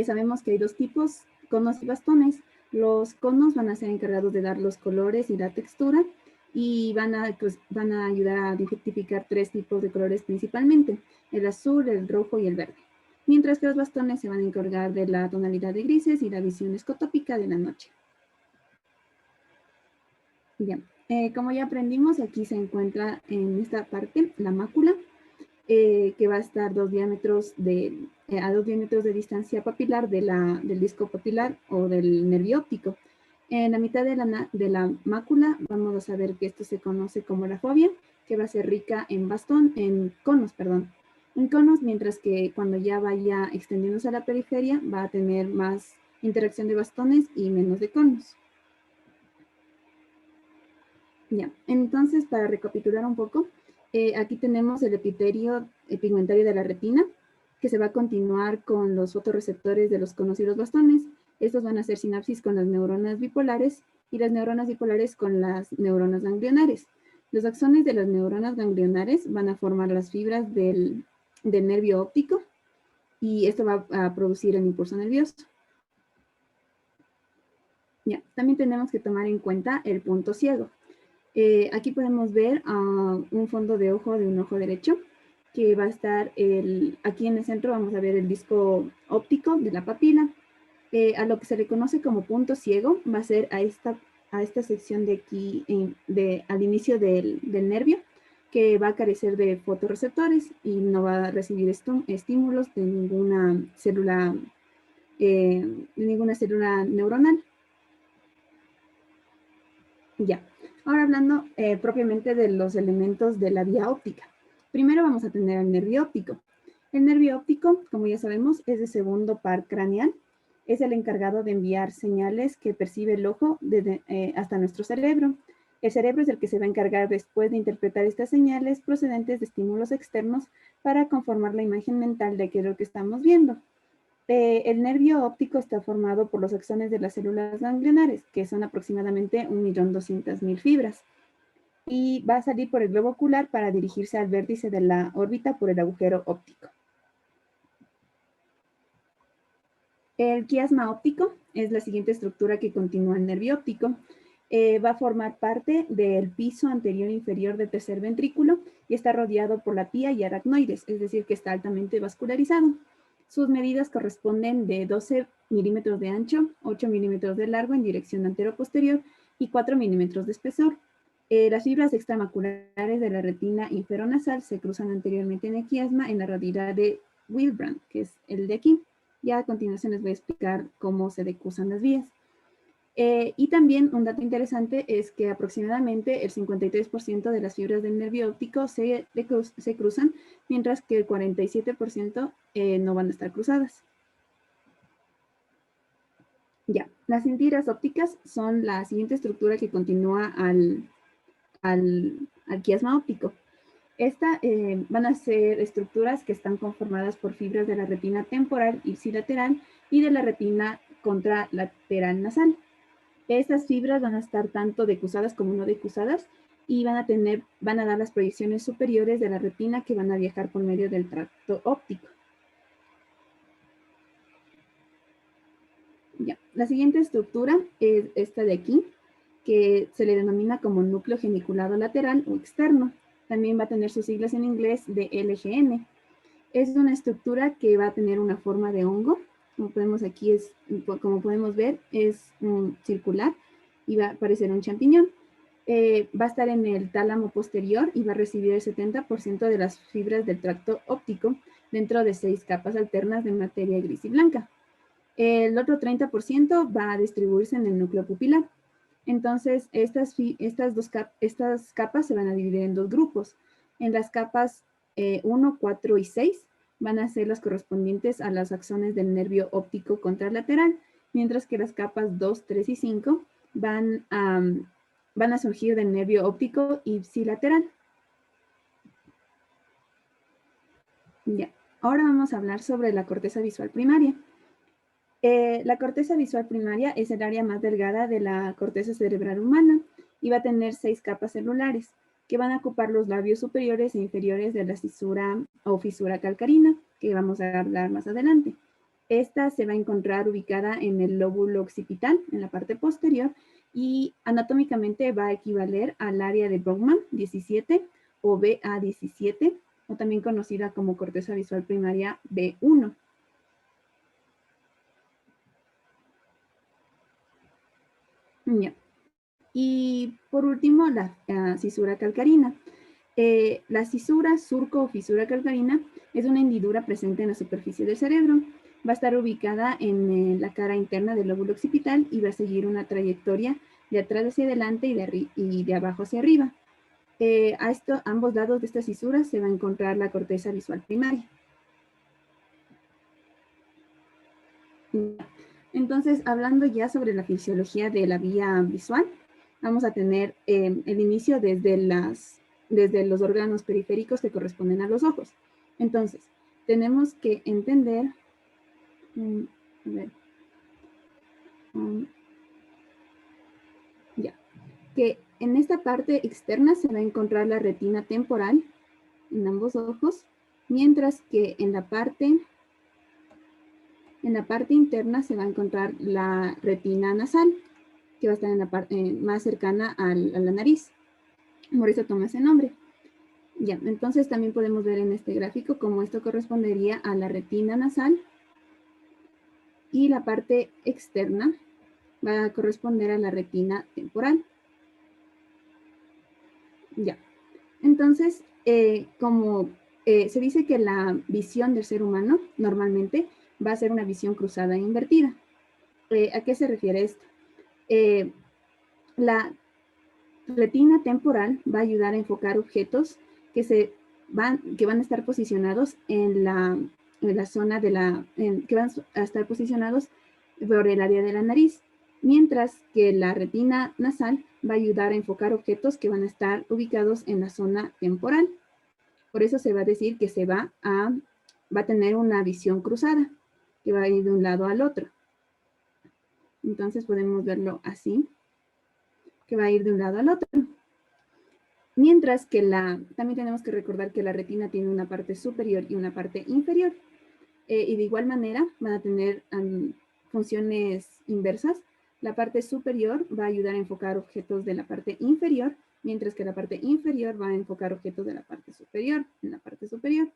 sabemos que hay dos tipos, conos y bastones. Los conos van a ser encargados de dar los colores y la textura, y van a ayudar a identificar tres tipos de colores principalmente, el azul, el rojo y el verde. Mientras que los bastones se van a encargar de la tonalidad de grises y la visión escotópica de la noche. Bien, como ya aprendimos, aquí se encuentra en esta parte la mácula, que va a estar a 2 diámetros de distancia papilar del disco papilar o del nervio óptico. En la mitad de la mácula vamos a saber que esto se conoce como la fovea, que va a ser rica en conos, mientras que cuando ya vaya extendiéndose a la periferia va a tener más interacción de bastones y menos de conos. Ya, entonces para recapitular un poco, aquí tenemos el epitelio pigmentario de la retina, que se va a continuar con los fotorreceptores de los conos y los bastones. Estos van a hacer sinapsis con las neuronas bipolares y las neuronas bipolares con las neuronas ganglionares. Los axones de las neuronas ganglionares van a formar las fibras del nervio óptico y esto va a producir el impulso nervioso. Ya, también tenemos que tomar en cuenta el punto ciego. Aquí podemos ver un fondo de ojo de un ojo derecho, que va a estar aquí en el centro vamos a ver el disco óptico de la papila. A lo que se le conoce como punto ciego va a ser a esta sección de aquí, al inicio del nervio, que va a carecer de fotorreceptores y no va a recibir estímulos de ninguna célula neuronal. Ya, ahora hablando propiamente de los elementos de la vía óptica. Primero vamos a tener el nervio óptico. El nervio óptico, como ya sabemos, es el segundo par craneal. Es el encargado de enviar señales que percibe el ojo hasta nuestro cerebro. El cerebro es el que se va a encargar después de interpretar estas señales procedentes de estímulos externos para conformar la imagen mental de aquello que estamos viendo. El nervio óptico está formado por los axones de las células ganglionares, que son aproximadamente 1.200.000 fibras. Y va a salir por el globo ocular para dirigirse al vértice de la órbita por el agujero óptico. El quiasma óptico es la siguiente estructura que continúa el nervio óptico. Va a formar parte del piso anterior inferior del tercer ventrículo y está rodeado por la pía y aracnoides, es decir, que está altamente vascularizado. Sus medidas corresponden de 12 milímetros de ancho, 8 milímetros de largo en dirección antero-posterior y 4 milímetros de espesor. Las fibras extramaculares de la retina inferonasal se cruzan anteriormente en el quiasma en la radiola de Willebrand, que es el de aquí. Ya a continuación les voy a explicar cómo se decusan las vías. Y también un dato interesante es que aproximadamente el 53% de las fibras del nervio óptico se cruzan, mientras que el 47% no van a estar cruzadas. Ya, las centiras ópticas son la siguiente estructura que continúa al quiasma óptico. Van a ser estructuras que están conformadas por fibras de la retina temporal ipsilateral y de la retina contralateral nasal. Estas fibras van a estar tanto decusadas como no decusadas y van a dar las proyecciones superiores de la retina que van a viajar por medio del tracto óptico. Ya. La siguiente estructura es esta de aquí, que se le denomina como núcleo geniculado lateral o externo. También va a tener sus siglas en inglés de LGN. Es una estructura que va a tener una forma de hongo. Como podemos ver, es circular y va a parecer un champiñón. Va a estar en el tálamo posterior y va a recibir el 70% de las fibras del tracto óptico dentro de 6 capas alternas de materia gris y blanca. El otro 30% va a distribuirse en el núcleo pupilar. Entonces, estas capas se van a dividir en 2 grupos. En las capas 1, 4 y 6 van a ser las correspondientes a los axones del nervio óptico contralateral, mientras que las capas 2, 3 y 5 van a surgir del nervio óptico ipsilateral. Ya. Ahora vamos a hablar sobre la corteza visual primaria. La corteza visual primaria es el área más delgada de la corteza cerebral humana y va a tener 6 capas celulares que van a ocupar los labios superiores e inferiores de la cisura o fisura calcarina, que vamos a hablar más adelante. Esta se va a encontrar ubicada en el lóbulo occipital, en la parte posterior, y anatómicamente va a equivaler al área de Bowman 17 o BA17, o también conocida como corteza visual primaria B1. Ya. Y por último, la cisura calcarina. La cisura, surco o fisura calcarina es una hendidura presente en la superficie del cerebro. Va a estar ubicada en la cara interna del lóbulo occipital y va a seguir una trayectoria de atrás hacia adelante y de abajo hacia arriba. A ambos lados de esta cisura se va a encontrar la corteza visual primaria. Entonces, hablando ya sobre la fisiología de la vía visual, vamos a tener el inicio desde los órganos periféricos que corresponden a los ojos. Entonces, tenemos que entender, que en esta parte externa se va a encontrar la retina temporal en ambos ojos, mientras que en la parte interna se va a encontrar la retina nasal, que va a estar en la parte más cercana a la nariz. Por eso toma ese nombre. Ya, entonces también podemos ver en este gráfico cómo esto correspondería a la retina nasal y la parte externa va a corresponder a la retina temporal. Ya. Entonces, como se dice que la visión del ser humano normalmente va a ser una visión cruzada e invertida. ¿A qué se refiere esto? La retina temporal va a ayudar a enfocar objetos que van a estar posicionados en la zona que van a estar posicionados por el área de la nariz, mientras que la retina nasal va a ayudar a enfocar objetos que van a estar ubicados en la zona temporal. Por eso se va a decir que va a tener una visión cruzada, que va a ir de un lado al otro. Entonces podemos verlo así, que va a ir de un lado al otro. Mientras que también tenemos que recordar que la retina tiene una parte superior y una parte inferior. Y de igual manera van a tener funciones inversas. La parte superior va a ayudar a enfocar objetos de la parte inferior, mientras que la parte inferior va a enfocar objetos de la parte superior, en la parte superior.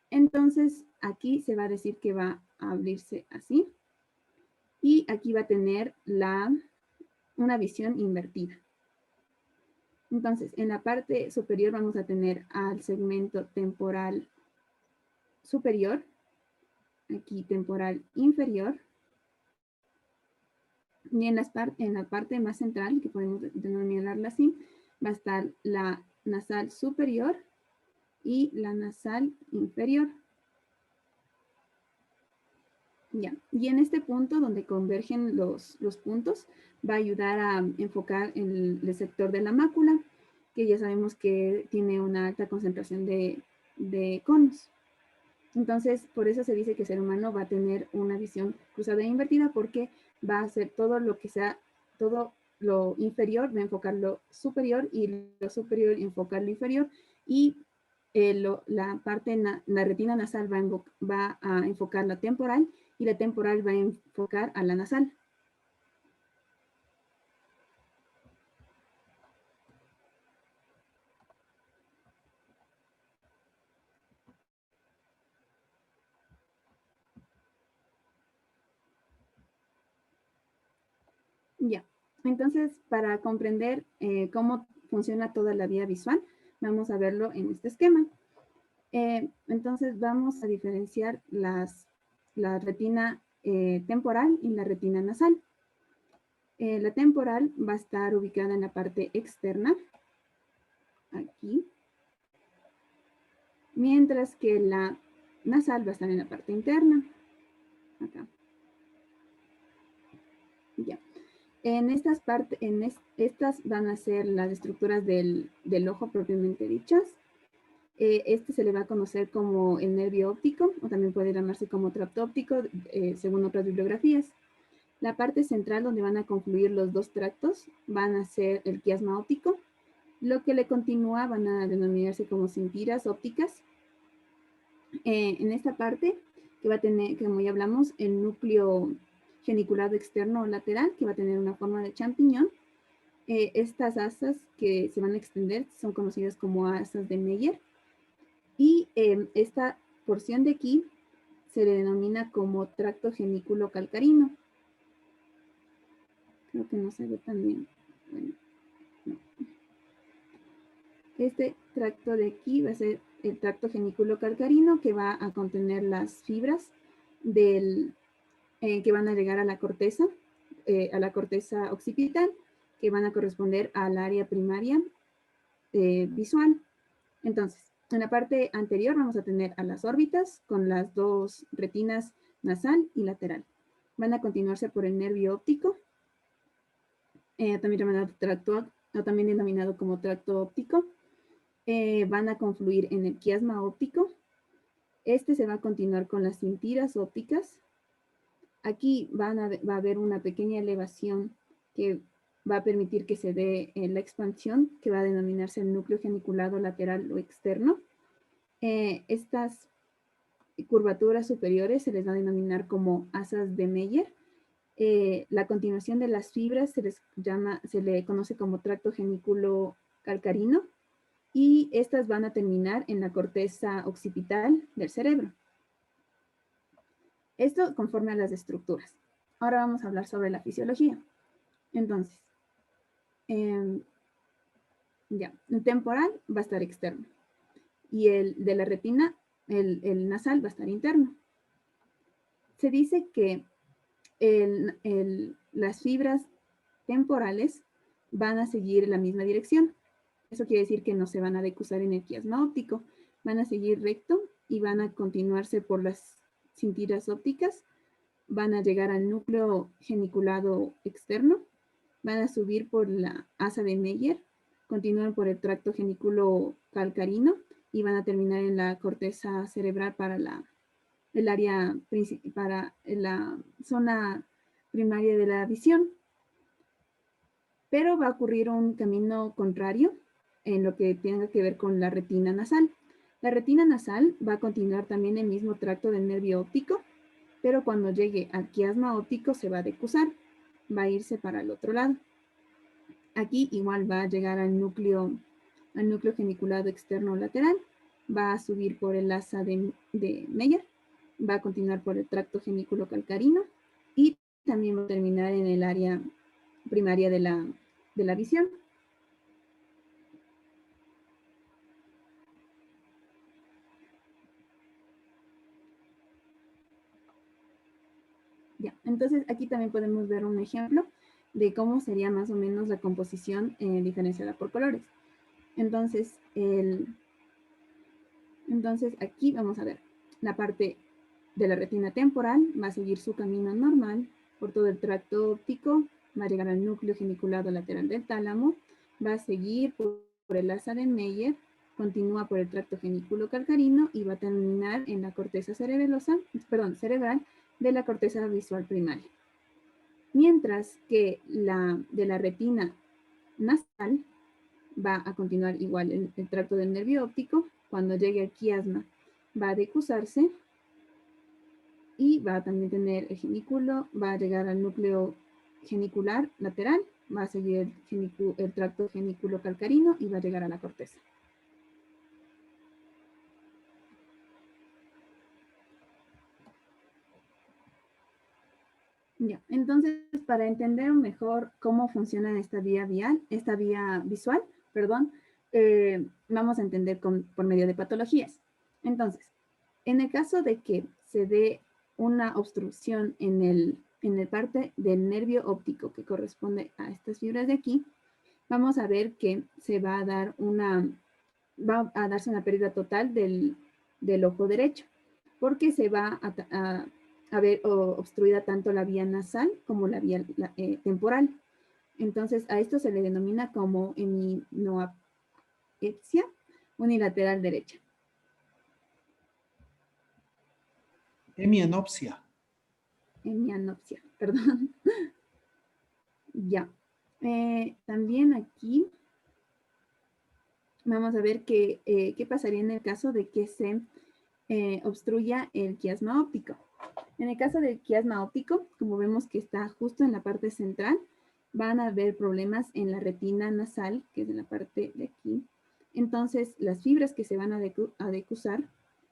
Entonces, aquí se va a decir que va a abrirse así. Y aquí va a tener una visión invertida. Entonces, en la parte superior vamos a tener al segmento temporal superior, aquí temporal inferior, y en la parte más central, que podemos denominarla así, va a estar la nasal superior y la nasal inferior. Ya. Y en este punto donde convergen los puntos, va a ayudar a enfocar en el sector de la mácula, que ya sabemos que tiene una alta concentración de conos. Entonces, por eso se dice que el ser humano va a tener una visión cruzada e invertida, porque va a hacer todo lo inferior va a enfocar lo superior y lo superior enfocar lo inferior, y la retina nasal va a enfocar la temporal y la temporal va a enfocar a la nasal. Ya, entonces para comprender cómo funciona toda la vía visual, vamos a verlo en este esquema. Entonces vamos a diferenciar la retina temporal y la retina nasal. La temporal va a estar ubicada en la parte externa, aquí, mientras que la nasal va a estar en la parte interna, acá. Ya. Estas van a ser las estructuras del ojo propiamente dichas. Este se le va a conocer como el nervio óptico, o también puede llamarse como tracto óptico, según otras bibliografías. La parte central donde van a confluir los dos tractos van a ser el quiasma óptico. Lo que le continúa van a denominarse como cintiras ópticas. En esta parte que va a tener, como ya hablamos, el núcleo geniculado externo o lateral, que va a tener una forma de champiñón. Estas asas que se van a extender son conocidas como asas de Meyer. Y esta porción de aquí se le denomina como tracto genículo calcarino. Creo que no se ve tan bien. Bueno, no. Este tracto de aquí va a ser el tracto genículo calcarino, que va a contener las fibras que van a llegar a la corteza occipital, que van a corresponder al área primaria visual. Entonces, en la parte anterior vamos a tener a las órbitas con las dos retinas nasal y lateral. Van a continuarse por el nervio óptico, también denominado como tracto óptico. Van a confluir en el quiasma óptico. Este se va a continuar con las cintiras ópticas. Aquí va a haber una pequeña elevación que va a permitir que se dé la expansión, que va a denominarse el núcleo geniculado lateral o externo. Estas curvaturas superiores se les va a denominar como asas de Meyer. La continuación de las fibras se le conoce como tracto genículo calcarino, y estas van a terminar en la corteza occipital del cerebro. Esto conforme a las estructuras. Ahora vamos a hablar sobre la fisiología. Entonces, Ya, el temporal va a estar externo y el de la retina, el nasal va a estar interno. Se dice que las fibras temporales van a seguir la misma dirección. Eso quiere decir que no se van a decusar en el quiasma óptico, van a seguir recto y van a continuarse por las cintiras ópticas, van a llegar al núcleo geniculado externo, van a subir por la asa de Meyer, continúan por el tracto geniculo calcarino y van a terminar en la corteza cerebral para el área para la zona primaria de la visión. Pero va a ocurrir un camino contrario en lo que tenga que ver con la retina nasal. La retina nasal va a continuar también el mismo tracto del nervio óptico, pero cuando llegue al quiasma óptico se va a decusar, va a irse para el otro lado. Aquí igual va a llegar al núcleo geniculado externo lateral, va a subir por el asa de Meyer, va a continuar por el tracto genículo calcarino y también va a terminar en el área primaria de la visión. Ya, entonces aquí también podemos ver un ejemplo de cómo sería más o menos la composición diferenciada por colores. Entonces, aquí vamos a ver la parte de la retina temporal, va a seguir su camino normal por todo el tracto óptico, va a llegar al núcleo geniculado lateral del tálamo, va a seguir por el asa de Meyer, continúa por el tracto genículo calcarino y va a terminar en la corteza cerebral de la corteza visual primaria. Mientras que de la retina nasal va a continuar igual en el tracto del nervio óptico, cuando llegue al quiasma va a decusarse y va a también tener el genículo, va a llegar al núcleo genicular lateral, va a seguir el tracto genículo calcarino y va a llegar a la corteza. Ya, entonces, para entender mejor cómo funciona esta vía visual, vamos a entender por medio de patologías. Entonces, en el caso de que se dé una obstrucción en el parte del nervio óptico que corresponde a estas fibras de aquí, vamos a ver que va a darse una pérdida total del ojo derecho, porque se va a ver obstruida tanto la vía nasal como la vía temporal. Entonces, a esto se le denomina como heminoapsia unilateral derecha. Hemianopsia. Hemianopsia, perdón. Ya. También aquí vamos a ver qué pasaría en el caso de que se obstruya el quiasma óptico. En el caso del quiasma óptico, como vemos que está justo en la parte central, van a haber problemas en la retina nasal, que es en la parte de aquí. Entonces, las fibras que se van a decusar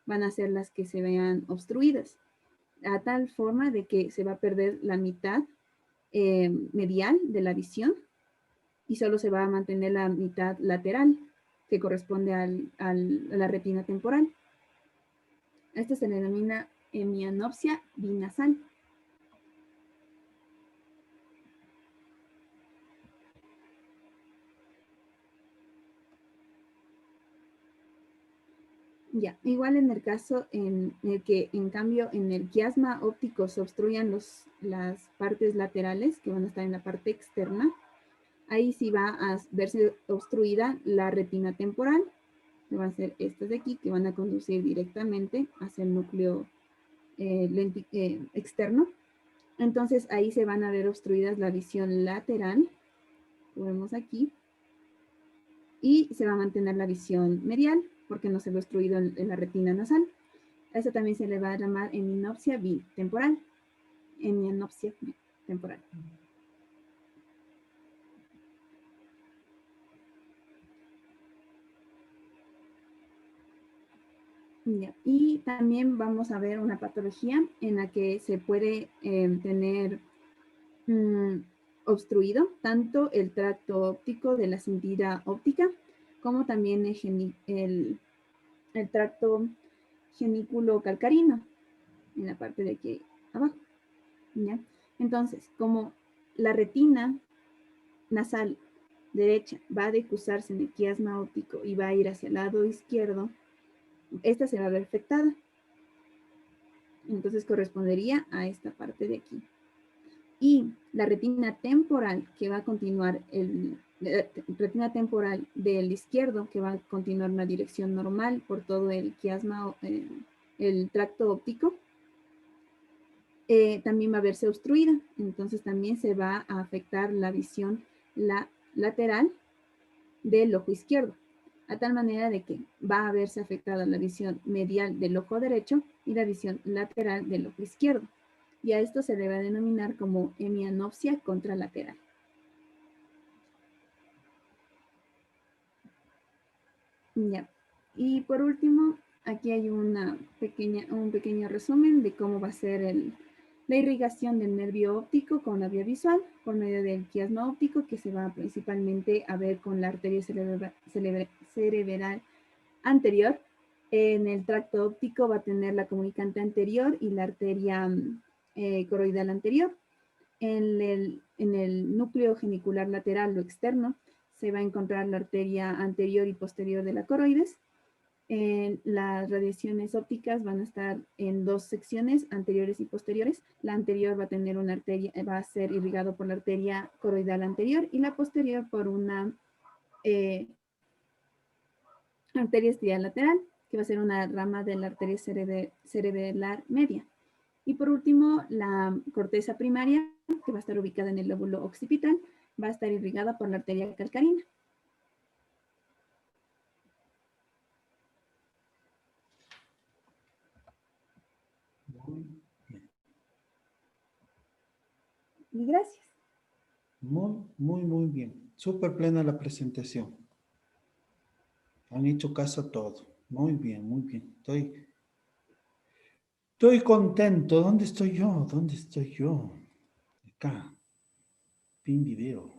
van a ser las que se vean obstruidas, a tal forma de que se va a perder la mitad medial de la visión y solo se va a mantener la mitad lateral, que corresponde a la retina temporal. Esto se denomina hemianopsia binasal. Ya, igual en el caso en el que, en cambio, en el quiasma óptico se obstruyan las partes laterales, que van a estar en la parte externa, ahí sí va a verse obstruida la retina temporal, que van a ser estas de aquí, que van a conducir directamente hacia el núcleo externo. Entonces ahí se van a ver obstruidas la visión lateral, lo vemos aquí, y se va a mantener la visión medial, porque no se ve obstruido en la retina nasal. A eso también se le va a llamar hemianopsia bitemporal. Hemianopsia bitemporal. Ya. Y también vamos a ver una patología en la que se puede tener obstruido tanto el tracto óptico de la cintila óptica como también el tracto genículo calcarino, en la parte de aquí abajo, ¿ya? Entonces, como la retina nasal derecha va a decusarse en el quiasma óptico y va a ir hacia el lado izquierdo, esta se va a ver afectada. Entonces correspondería a esta parte de aquí. Y la retina temporal que va a continuar, retina temporal del izquierdo que va a continuar en la dirección normal por todo el quiasma, el tracto óptico, también va a verse obstruida. Entonces también se va a afectar la visión lateral del ojo izquierdo, a tal manera de que va a verse afectada la visión medial del ojo derecho y la visión lateral del ojo izquierdo. Y a esto se le va a denominar como hemianopsia contralateral. Ya. Y por último, aquí hay un pequeño resumen de cómo va a ser la irrigación del nervio óptico con la vía visual por medio del quiasma óptico, que se va principalmente a ver con la arteria cerebral anterior. En el tracto óptico va a tener la comunicante anterior y la arteria coroidal anterior. En el núcleo genicular lateral o externo se va a encontrar la arteria anterior y posterior de la coroides. Las radiaciones ópticas van a estar en dos secciones, anteriores y posteriores. La anterior va a tener una arteria, va a ser irrigado por la arteria coroidal anterior y la posterior por una arteria estrial lateral, que va a ser una rama de la arteria cerebral media. Y por último, la corteza primaria, que va a estar ubicada en el lóbulo occipital, va a estar irrigada por la arteria calcarina. Muy bien. Y gracias. Muy bien. Súper plena la presentación. Han hecho caso a todo. Muy bien, muy bien. Estoy contento. ¿Dónde estoy yo? ¿Dónde estoy yo? Acá. Pin video.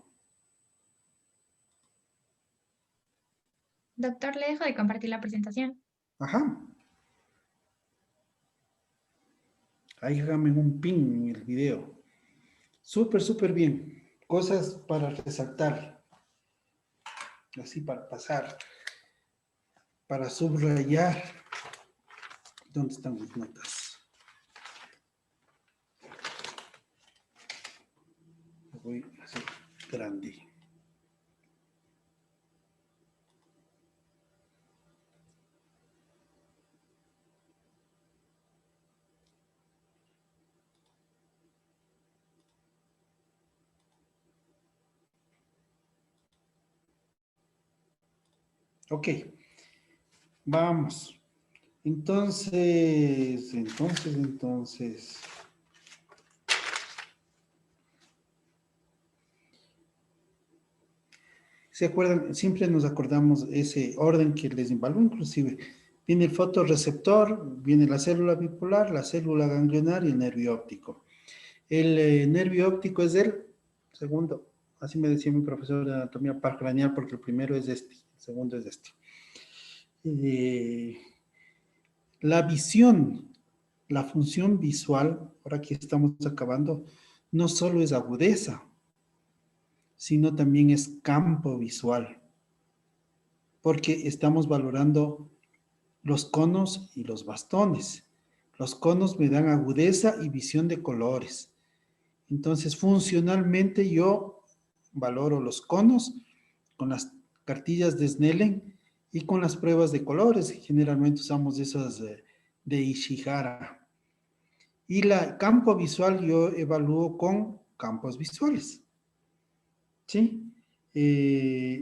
Doctor, le dejo de compartir la presentación. Ajá. Ahí hágame un pin en el video. Súper bien. Cosas para resaltar. Así para pasar. Para subrayar. ¿Dónde están mis notas? Lo voy a hacer grande. Ok, vamos. Entonces. ¿Se acuerdan? Siempre nos acordamos ese orden que les invaló, inclusive. Viene el fotorreceptor, viene la célula bipolar, la célula ganglionar y el nervio óptico. El nervio óptico es el segundo. Así me decía mi profesor de anatomía parcranial, porque el primero es este, el segundo es este. La visión, la función visual, ahora que estamos acabando, no solo es agudeza, sino también es campo visual, porque estamos valorando los conos y los bastones. Los conos me dan agudeza y visión de colores. Entonces, funcionalmente yo valoro los conos con las cartillas de Snellen y con las pruebas de colores. Generalmente usamos esas de Ishihara. Y la campo visual yo evalúo con campos visuales. ¿Sí?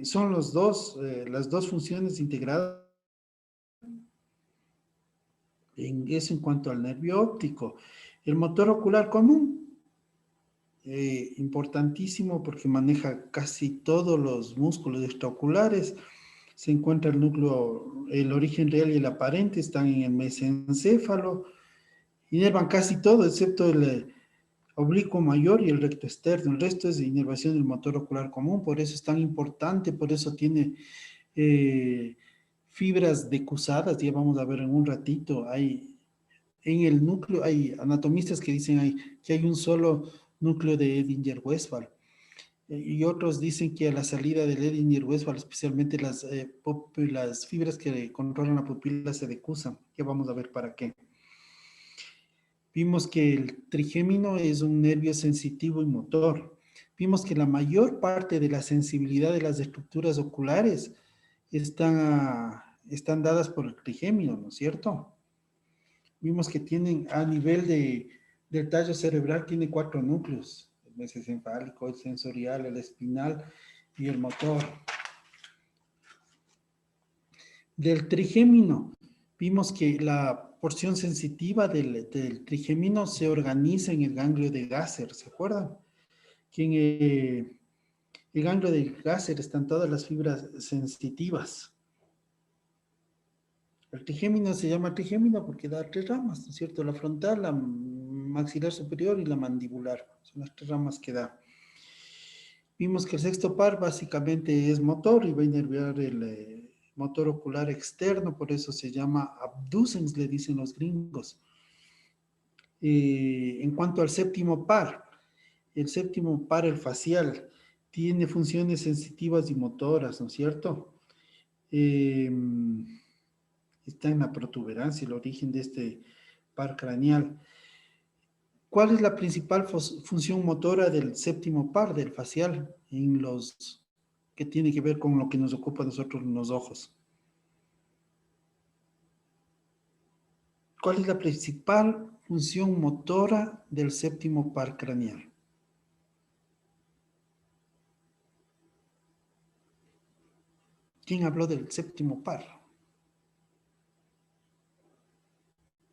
Son las dos funciones integradas. Eso en cuanto al nervio óptico. El motor ocular común, importantísimo porque maneja casi todos los músculos extraoculares. Se encuentra el núcleo, el origen real y el aparente están en el mesencéfalo. Inervan casi todo, excepto el oblicuo mayor y el recto externo. El resto es de inervación del motor ocular común, por eso es tan importante, por eso tiene fibras decusadas, ya vamos a ver en un ratito, hay en el núcleo, hay anatomistas que dicen que hay un solo núcleo de Edinger-Westphal. Y otros dicen que a la salida del Edinger-Westphal, especialmente las fibras que controlan la pupila se decusan. Ya vamos a ver para qué. Vimos que el trigémino es un nervio sensitivo y motor. Vimos que la mayor parte de la sensibilidad de las estructuras oculares están dadas por el trigémino, ¿no es cierto? Vimos que tienen a nivel del tallo cerebral, tiene 4 núcleos: el mesencefálico, el sensorial, el espinal y el motor. Del trigémino, vimos que la porción sensitiva del trigémino se organiza en el ganglio de Gasser, ¿se acuerdan? Que en el ganglio de Gasser están todas las fibras sensitivas. El trigémino se llama trigémino porque da 3 ramas, ¿no es cierto? La frontal, la maxilar superior y la mandibular. Son las 3 ramas que da. Vimos que el sexto par básicamente es motor y va a inervar el motor ocular externo, por eso se llama abducens, le dicen los gringos. En cuanto al séptimo par, el facial, tiene funciones sensitivas y motoras, ¿no es cierto? Está en la protuberancia, el origen de este par craneal. ¿Cuál es la principal función motora del séptimo par, del facial, que tiene que ver con lo que nos ocupa a nosotros en los ojos? ¿Cuál es la principal función motora del séptimo par craneal? ¿Quién habló del séptimo par?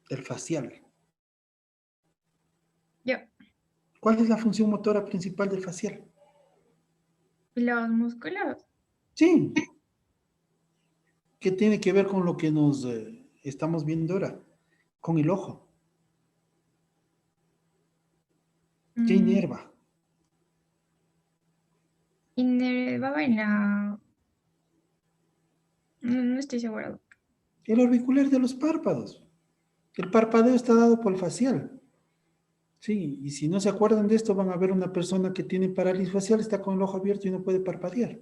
Del facial. Yo. ¿Cuál es la función motora principal del facial? Los músculos. Sí. ¿Qué tiene que ver con lo que nos estamos viendo ahora? Con el ojo. ¿Qué inerva? Inervaba en la... No estoy segura. El orbicular de los párpados. El parpadeo está dado por el facial. Sí, y si no se acuerdan de esto, van a ver una persona que tiene parálisis facial, está con el ojo abierto y no puede parpadear.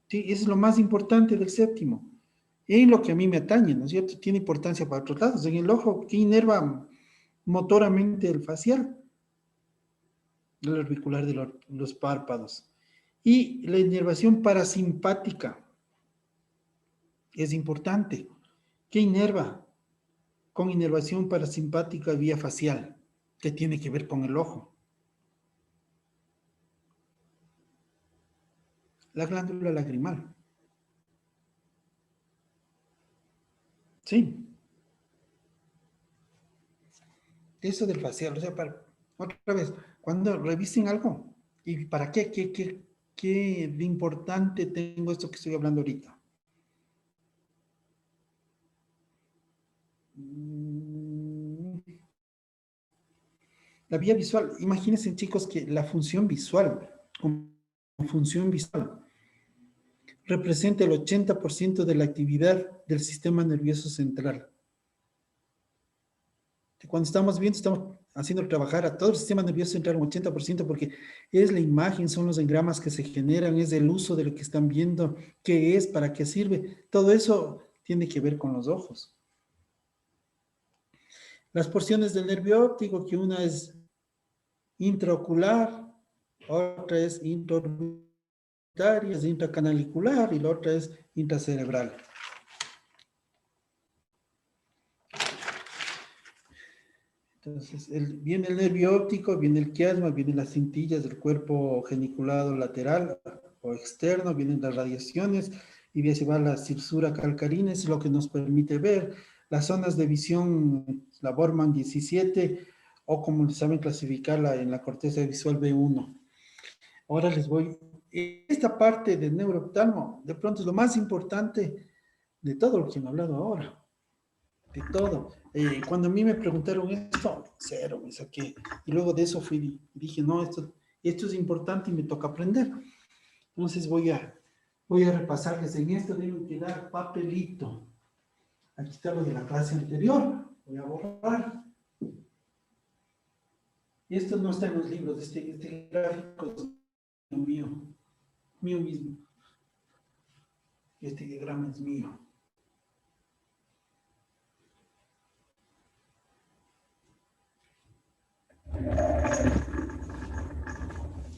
Sí, eso es lo más importante del séptimo. Y lo que a mí me atañe, ¿no es cierto? Tiene importancia para otros lados. En el ojo, ¿qué inerva motoramente el facial? El orbicular de los párpados. Y la inervación parasimpática es importante. ¿Qué inerva? Con inervación parasimpática vía facial, que tiene que ver con el ojo. La glándula lagrimal. Sí. Eso del facial, o sea, otra vez, cuando revisen algo, ¿y para qué? ¿Qué de importante tengo esto que estoy hablando ahorita? La vía visual, imagínense chicos que la función visual, representa el 80% de la actividad del sistema nervioso central. Cuando estamos viendo, estamos haciendo trabajar a todo el sistema nervioso central un 80% porque es la imagen, son los engramas que se generan, es el uso de lo que están viendo, qué es, para qué sirve. Todo eso tiene que ver con los ojos. Las porciones del nervio óptico, que una es intraocular, otra es intraorbitaria, es intracanalicular y la otra es intracerebral. Entonces, viene el nervio óptico, viene el quiasma, vienen las cintillas del cuerpo geniculado lateral o externo, vienen las radiaciones y de ahí se va la cirsura calcarina, es lo que nos permite ver. Las zonas de visión, la Borman 17, o como saben clasificarla en la corteza visual B1. Ahora les voy, esta parte del neurooftalmo, de pronto es lo más importante de todo lo que han hablado ahora. De todo. Cuando a mí me preguntaron esto, cero me saqué. Y luego de eso fui y dije, no, esto es importante y me toca aprender. Entonces voy a Voy a repasarles en esto, deben quedar papelito. Aquí está lo de la clase anterior. Voy a borrar. Esto no está en los libros, este gráfico es mío mismo. Este diagrama es mío.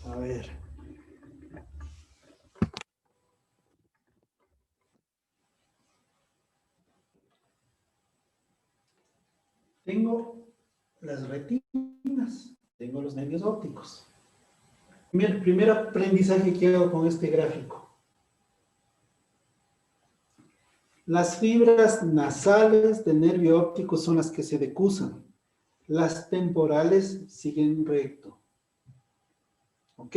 A ver. Tengo las retinas, tengo los nervios ópticos. Primer aprendizaje que hago con este gráfico. Las fibras nasales del nervio óptico son las que se decusan. Las temporales siguen recto. ¿Ok?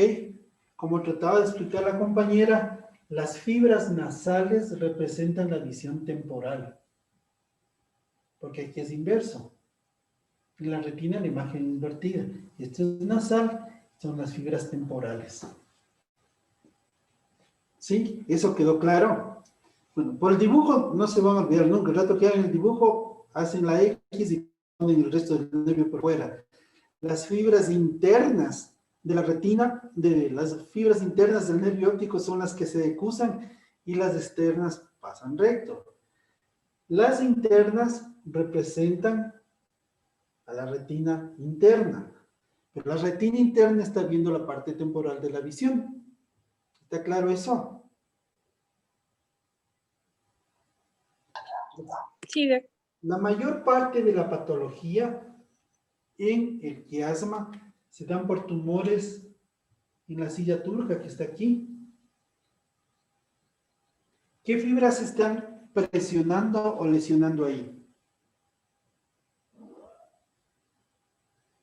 Como trataba de explicar la compañera, las fibras nasales representan la visión temporal. Porque aquí es inverso. En la retina la imagen es invertida. Esto es nasal, son las fibras temporales. ¿Sí? ¿Eso quedó claro? Bueno, por el dibujo no se van a olvidar nunca. El rato que hagan el dibujo, hacen la X y ponen el resto del nervio por fuera. Las fibras internas de la retina, las fibras internas del nervio óptico son las que se decusan y las externas pasan recto. Las internas representan a la retina interna. Pero la retina interna está viendo la parte temporal de la visión. ¿Está claro eso? Sí, La mayor parte de la patología en el quiasma se dan por tumores en la silla turca que está aquí. ¿Qué fibras están presionando o lesionando ahí?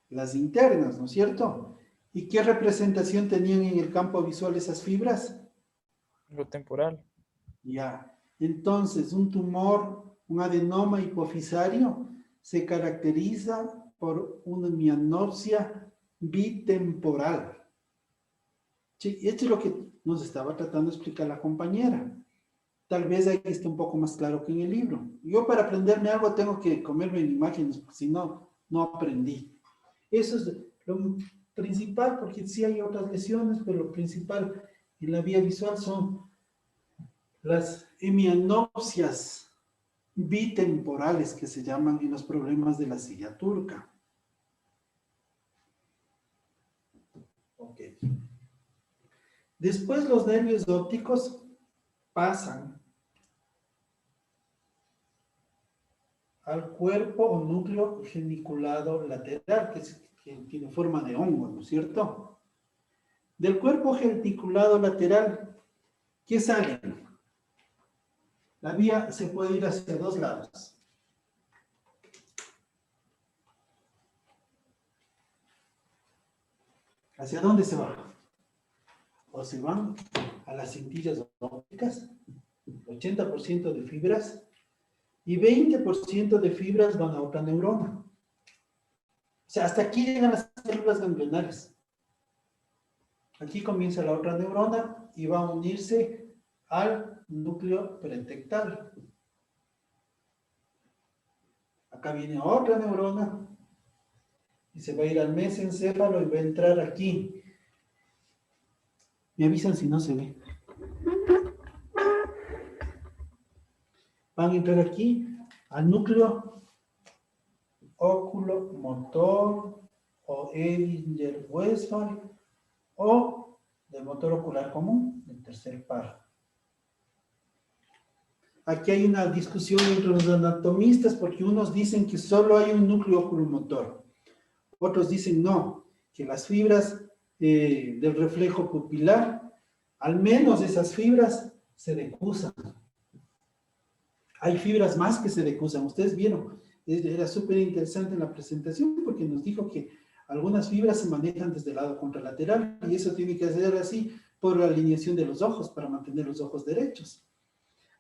Las internas, ¿no es cierto? ¿Y qué representación tenían en el campo visual esas fibras? lo temporal. Ya. Entonces, un tumor, un adenoma hipofisario, se caracteriza por una mianopsia bitemporal. Sí, esto es lo que nos estaba tratando de explicar la compañera. Tal vez ahí esté un poco más claro que en el libro. Yo para aprenderme algo tengo que comerme en imágenes, porque si no, no aprendí. Eso es lo principal, porque sí hay otras lesiones, pero lo principal en la vía visual son las hemianopsias bitemporales que se llaman en los problemas de la silla turca. Ok. Después los nervios ópticos pasan al cuerpo o núcleo geniculado lateral, que tiene forma de hongo, ¿no es cierto? Del cuerpo geniculado lateral, ¿qué sale? La vía se puede ir hacia dos lados. ¿Hacia dónde se va? O se van a las cintillas ópticas, 80% de fibras, y 20% de fibras van a otra neurona. O sea, hasta aquí llegan las células ganglionares. Aquí comienza la otra neurona y va a unirse al núcleo pretectal. Acá viene otra neurona y se va a ir al mesencéfalo y va a entrar aquí. Me avisan si no se ve. Van a entrar aquí al núcleo oculomotor o Edinger-Westphal o del motor ocular común, el tercer par. Aquí hay una discusión entre los anatomistas porque unos dicen que solo hay un núcleo oculomotor. Otros dicen no, que las fibras del reflejo pupilar, al menos esas fibras se decusan. Hay fibras más que se decusan. Ustedes vieron, era súper interesante en la presentación porque nos dijo que algunas fibras se manejan desde el lado contralateral y eso tiene que ser así por la alineación de los ojos para mantener los ojos derechos.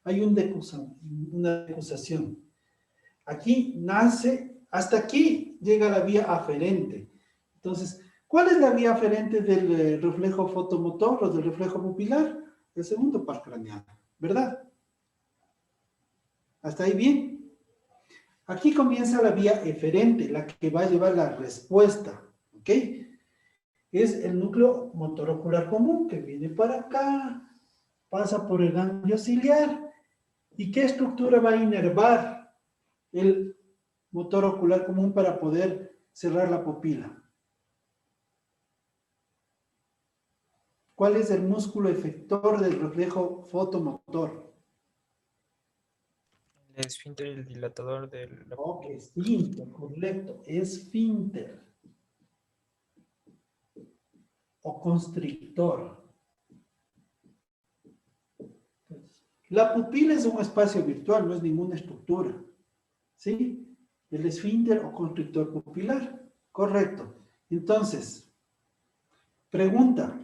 Hay una decusación. Aquí nace, hasta aquí llega la vía aferente. Entonces, ¿cuál es la vía aferente del reflejo fotomotor o del reflejo pupilar? el segundo par craneal, ¿verdad? ¿Hasta ahí bien? Aquí comienza la vía eferente, la que va a llevar la respuesta, ¿ok? Es el núcleo motor ocular común, que viene para acá, pasa por el ganglio ciliar. ¿Y qué estructura va a inervar el motor ocular común para poder cerrar la pupila? ¿Cuál es el músculo efector del reflejo fotomotor? El esfínter y el dilatador de la Ok, pupila. esfínter, correcto, esfínter o constrictor. La pupila es un espacio virtual, no es ninguna estructura. ¿Sí? El esfínter o constrictor pupilar. Correcto. Entonces, pregunta,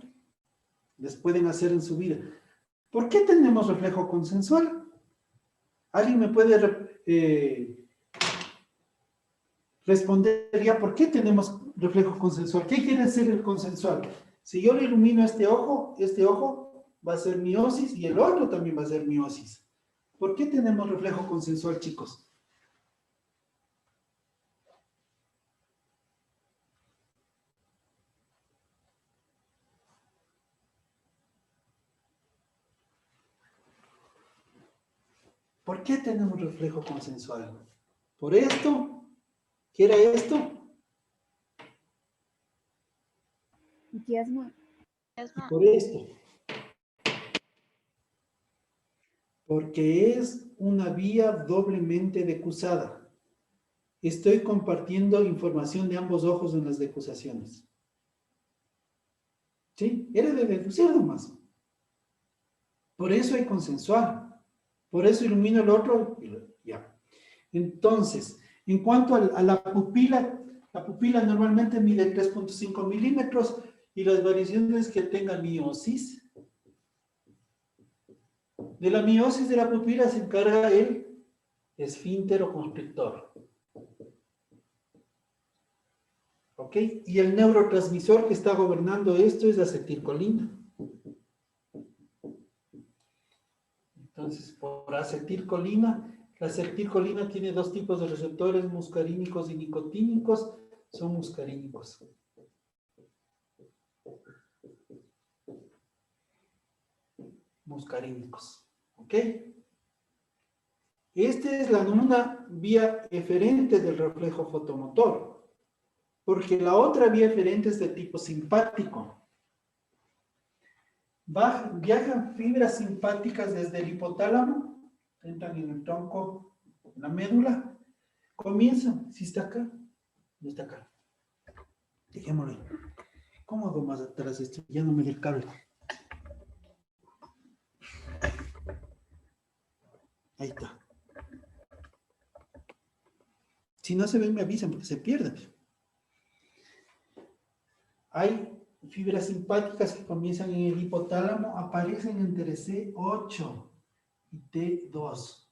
les pueden hacer en su vida. ¿Por qué tenemos reflejo consensual? ¿Alguien me puede responder ya por qué tenemos reflejo consensual? ¿Qué quiere decir el consensual? Si yo le ilumino este ojo va a ser miosis y el otro también va a ser miosis. ¿Por qué tenemos reflejo consensual, chicos? ¿Por qué tenemos reflejo consensual? ¿Por esto? ¿Qué era esto? Quiasma. Por esto. Porque es una vía doblemente decusada. Estoy compartiendo información de ambos ojos en las decusaciones. ¿Sí? Era de deducir nomás. Por eso hay consensual. Por eso ilumino el otro. Ya. Entonces, en cuanto a la pupila normalmente mide 3.5 milímetros y las variaciones que tenga miosis. De la miosis de la pupila se encarga el esfínter o constrictor. ¿Ok? Y el neurotransmisor que está gobernando esto es la acetilcolina. Entonces, por acetilcolina, la acetilcolina tiene dos tipos de receptores, muscarínicos y nicotínicos. Son muscarínicos. Muscarínicos. ¿Ok? Esta es una vía eferente del reflejo fotomotor, porque la otra vía eferente es de tipo simpático. Viajan fibras simpáticas desde el hipotálamo, entran en el tronco, en la médula, comienzan, si está acá, no está acá. Dejémoslo ahí. ¿Cómo hago más atrás esto? Ya no me da el cable. Ahí está. Si no se ven, me avisan porque se pierden. Hay fibras simpáticas que comienzan en el hipotálamo, aparecen entre C8 y T2.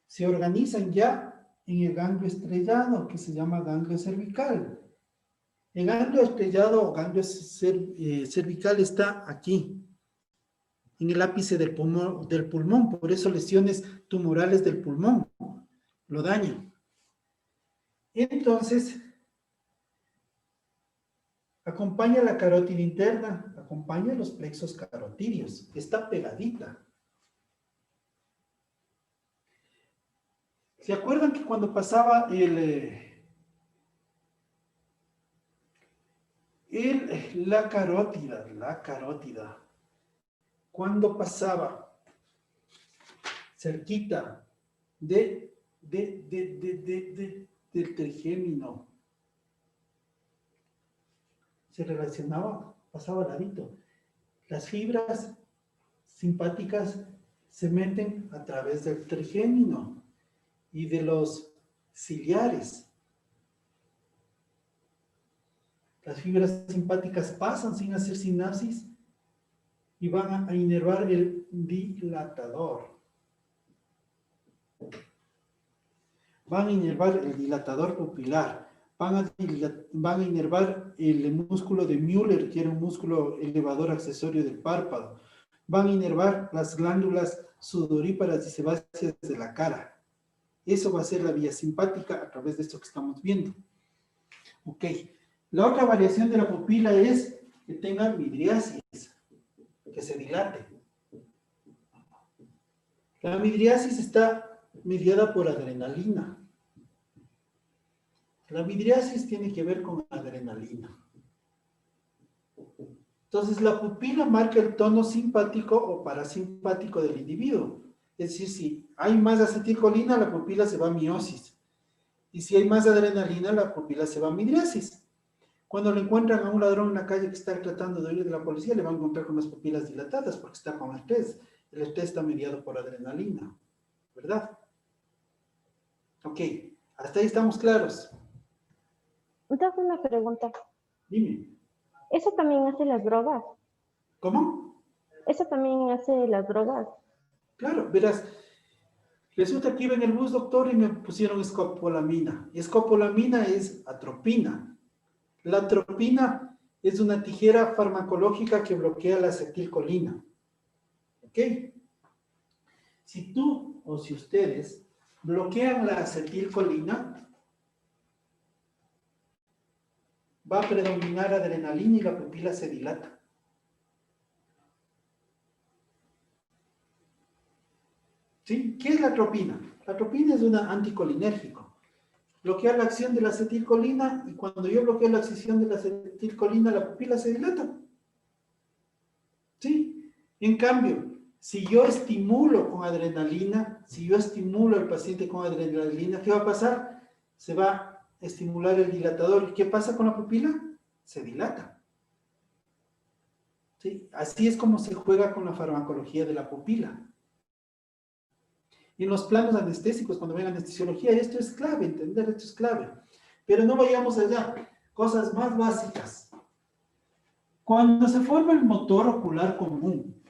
Se organizan ya en el ganglio estrellado, que se llama ganglio cervical. El ganglio estrellado o ganglio cervical está aquí, en el ápice del pulmón, por eso lesiones tumorales del pulmón lo dañan. Entonces, acompaña la carótida interna, acompaña los plexos carotídeos, está pegadita. ¿Se acuerdan que cuando pasaba la carótida, cuando pasaba cerquita del trigémino, se relacionaba, pasaba al ladito. Las fibras simpáticas se meten a través del trigémino y de los ciliares. Las fibras simpáticas pasan sin hacer sinapsis y van a inervar el dilatador. Van a inervar el dilatador pupilar. Van a inervar el músculo de Müller, que era un músculo elevador accesorio del párpado. van a inervar las glándulas sudoríparas y sebáceas de la cara. Eso va a ser la vía simpática a través de esto que estamos viendo. Ok. La otra variación de la pupila es que tenga midriasis, que se dilate. La midriasis está mediada por adrenalina. La midriasis tiene que ver con adrenalina. Entonces, la pupila marca el tono simpático o parasimpático del individuo. Es decir, si hay más acetilcolina, la pupila se va a miosis. Y si hay más adrenalina, la pupila se va a midriasis. Cuando le encuentran a un ladrón en la calle que está tratando de huir de la policía, le van a encontrar con las pupilas dilatadas porque está con estrés. El estrés está mediado por adrenalina, ¿verdad? Ok, hasta ahí estamos claros. Entonces, una pregunta. Dime. ¿Eso también hace las drogas? ¿Cómo? ¿Eso también hace las drogas? Claro, verás, resulta que iba en el bus, doctor, y me pusieron escopolamina. Y escopolamina es atropina. La atropina es una tijera farmacológica que bloquea la acetilcolina. ¿Ok? Si tú o si ustedes bloquean la acetilcolina, va a predominar adrenalina y la pupila se dilata. ¿Sí? ¿Qué es la atropina? La atropina es un anticolinérgico. Bloquea la acción de la acetilcolina y cuando yo bloqueo la acción de la acetilcolina, la pupila se dilata. ¿Sí? En cambio, si yo estimulo con adrenalina, si yo estimulo al paciente con adrenalina, ¿qué va a pasar? Se va a estimular el dilatador. ¿Y qué pasa con la pupila? Se dilata. ¿Sí? Así es como se juega con la farmacología de la pupila. Y en los planos anestésicos, cuando ven anestesiología, esto es clave, entender esto es clave. Pero no vayamos allá, cosas más básicas. Cuando se forma el motor ocular común,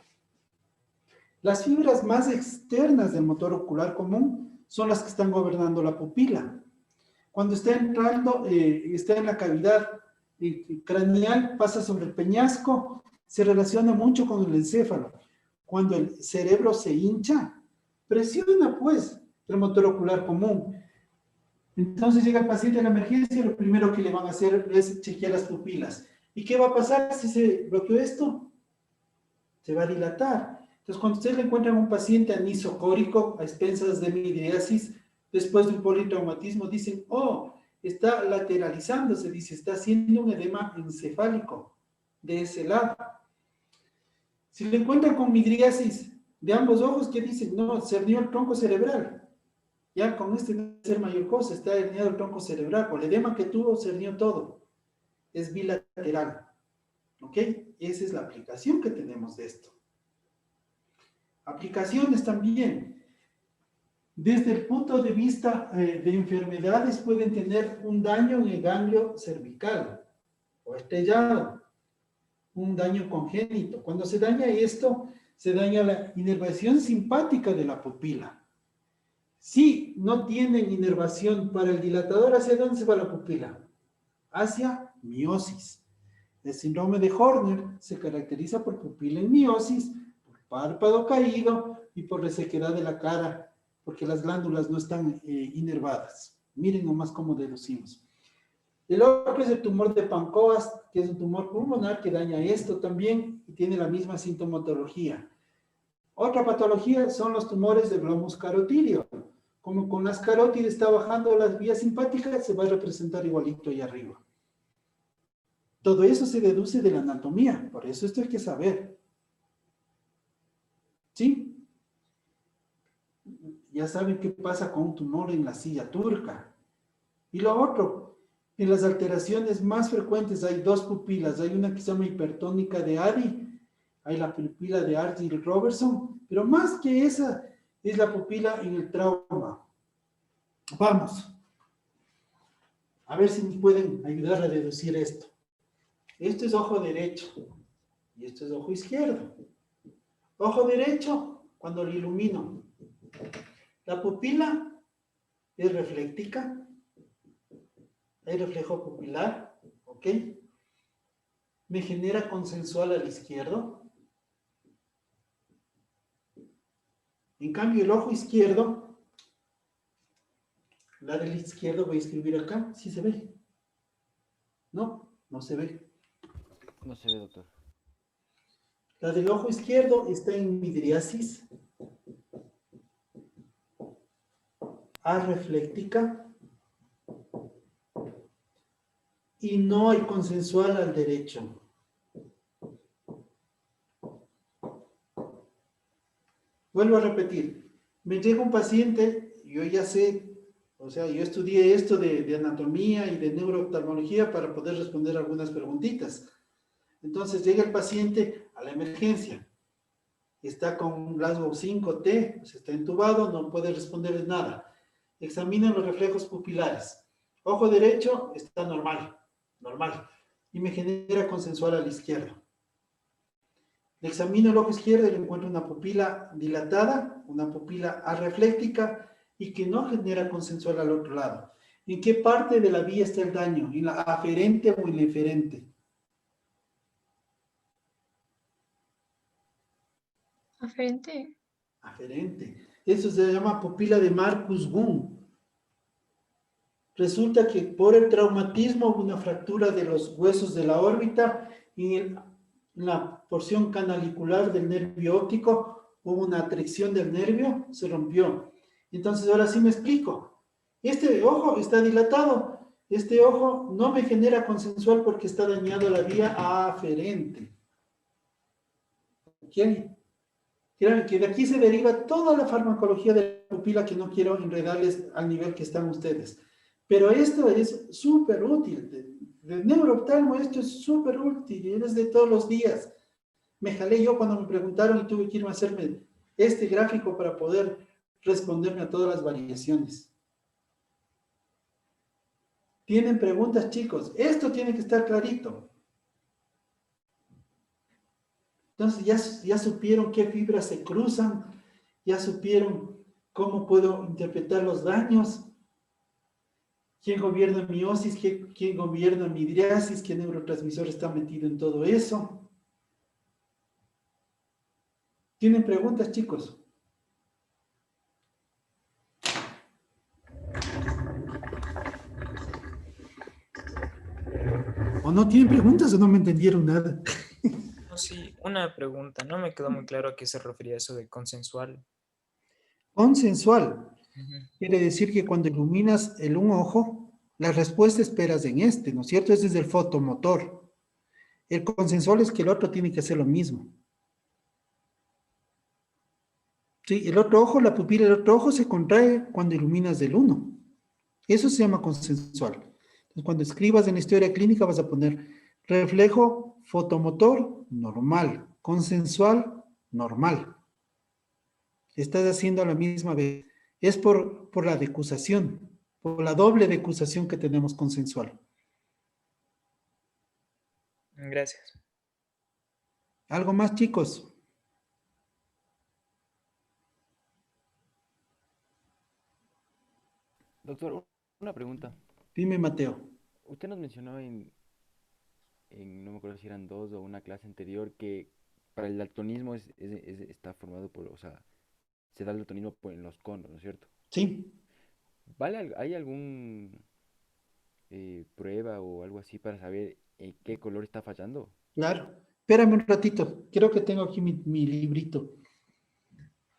las fibras más externas del motor ocular común son las que están gobernando la pupila. Cuando está entrando, está en la cavidad craneal, pasa sobre el peñasco, se relaciona mucho con el encéfalo. Cuando el cerebro se hincha, presiona pues el motor ocular común. Entonces llega el paciente a la emergencia y lo primero que le van a hacer es chequear las pupilas. ¿Y qué va a pasar si se bloqueó esto? Se va a dilatar. Entonces cuando ustedes le encuentran a un paciente anisocórico a expensas de midriasis, después de un politraumatismo, dicen, oh, está lateralizándose, dice, está haciendo un edema encefálico de ese lado. Si le encuentran con midriasis de ambos ojos, ¿qué dicen? No, se hernió el tronco cerebral. Ya con este debe ser mayor cosa, está herniado el tronco cerebral. Por el edema que tuvo, se hernió todo. Es bilateral. ¿Ok? Esa es la aplicación que tenemos de esto. Aplicaciones también. Desde el punto de vista de enfermedades, pueden tener un daño en el ganglio cervical o estrellado, un daño congénito. Cuando se daña esto, se daña la inervación simpática de la pupila. Si no tienen inervación para el dilatador, ¿hacia dónde se va la pupila? Hacia miosis. El síndrome de Horner se caracteriza por pupila en miosis, por párpado caído y por resequedad de la cara, porque las glándulas no están inervadas. Miren nomás cómo deducimos. El otro es el tumor de Pancoast, que es un tumor pulmonar que daña esto también y tiene la misma sintomatología. Otra patología son los tumores de glomus carotídeo. Como con las carótidas está bajando las vías simpáticas, se va a representar igualito ahí arriba. Todo eso se deduce de la anatomía, por eso esto hay que saber. ¿Sí? Ya saben qué pasa con un tumor en la silla turca. Y lo otro, en las alteraciones más frecuentes hay dos pupilas. Hay una que se llama hipertónica de Addy, hay la pupila de Argyll-Robertson, pero más que esa es la pupila en el trauma. Vamos. A ver si nos pueden ayudar a deducir esto. Esto es ojo derecho y esto es ojo izquierdo. Ojo derecho, cuando lo ilumino. La pupila es refléctica. Hay reflejo pupilar, ¿ok? Me genera consensual al izquierdo. En cambio, el ojo izquierdo, la del izquierdo voy a escribir acá, ¿sí se ve? No, no se ve. No se ve, doctor. La del ojo izquierdo está en midriasis arrefléctica y no hay consensual al derecho. Vuelvo a repetir, me llega un paciente, yo ya sé, o sea, yo estudié esto de anatomía y de neurooftalmología para poder responder algunas preguntitas. Entonces llega el paciente a la emergencia, está con Glasgow 5T, pues está entubado, no puede responderles nada. Examinen los reflejos pupilares. Ojo derecho está normal, normal, y me genera consensual a la izquierda. Le examino el ojo izquierdo y le encuentro una pupila dilatada, una pupila arrefléctica y que no genera consensual al otro lado. ¿En qué parte de la vía está el daño? ¿En la aferente o en la eferente? Aferente. Aferente. Eso se llama pupila de Marcus-Gunn. Resulta que por el traumatismo hubo una fractura de los huesos de la órbita y en la porción canalicular del nervio óptico hubo una atracción del nervio, se rompió. Entonces ahora sí me explico. Este ojo está dilatado. Este ojo no me genera consensual porque está dañado la vía aferente. ¿Quién? Que de aquí se deriva toda la farmacología de la pupila que no quiero enredarles al nivel que están ustedes. Pero esto es súper útil. De neurooftalmo esto es súper útil. Es de todos los días. Me jalé yo cuando me preguntaron y tuve que irme a hacerme este gráfico para poder responderme a todas las variaciones. ¿Tienen preguntas, chicos? Esto tiene que estar clarito. Entonces ya supieron qué fibras se cruzan, ya supieron cómo puedo interpretar los daños, quién gobierna miosis, quién gobierna midriasis, qué neurotransmisor está metido en todo eso. ¿Tienen preguntas, chicos? ¿O no tienen preguntas o no me entendieron nada? No, sí, una pregunta. No me quedó muy claro a qué se refería eso de consensual. Consensual. Ujú. Quiere decir que cuando iluminas el un ojo, la respuesta esperas en este, ¿no es cierto? Ese es el fotomotor. El consensual es que el otro tiene que hacer lo mismo. Sí, el otro ojo, la pupila del otro ojo se contrae cuando iluminas del uno. Eso se llama consensual. Entonces, cuando escribas en la historia clínica vas a poner reflejo fotomotor normal, consensual normal. Estás haciendo a la misma vez. Es por la decusación, por la doble decusación que tenemos consensual. Gracias. ¿Algo más, chicos? Doctor, una pregunta. Dime, Mateo. Usted nos mencionó no me acuerdo si eran dos o una clase anterior, que para el daltonismo está formado por, o sea, se da el daltonismo en los conos, ¿no es cierto? Sí, ¿Hay algún prueba o algo así para saber qué color está fallando? claro. Espérame un ratito. Creo que tengo aquí mi librito.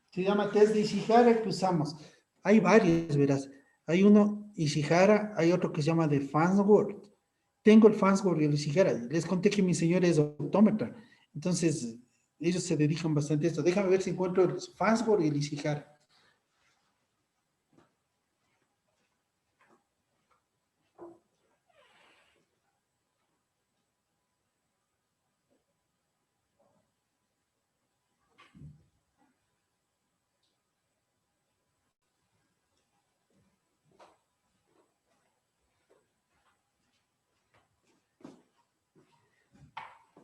Se llama test de Ishihara que usamos. Hay varios, verás. Hay uno Ishihara, hay otro que se llama de Farnsworth. Tengo el Farnsworth y el Ishihara. Les conté que mi señora es optómetra. Entonces, ellos se dedican bastante a esto. Déjame ver si encuentro el Farnsworth y el Ishihara.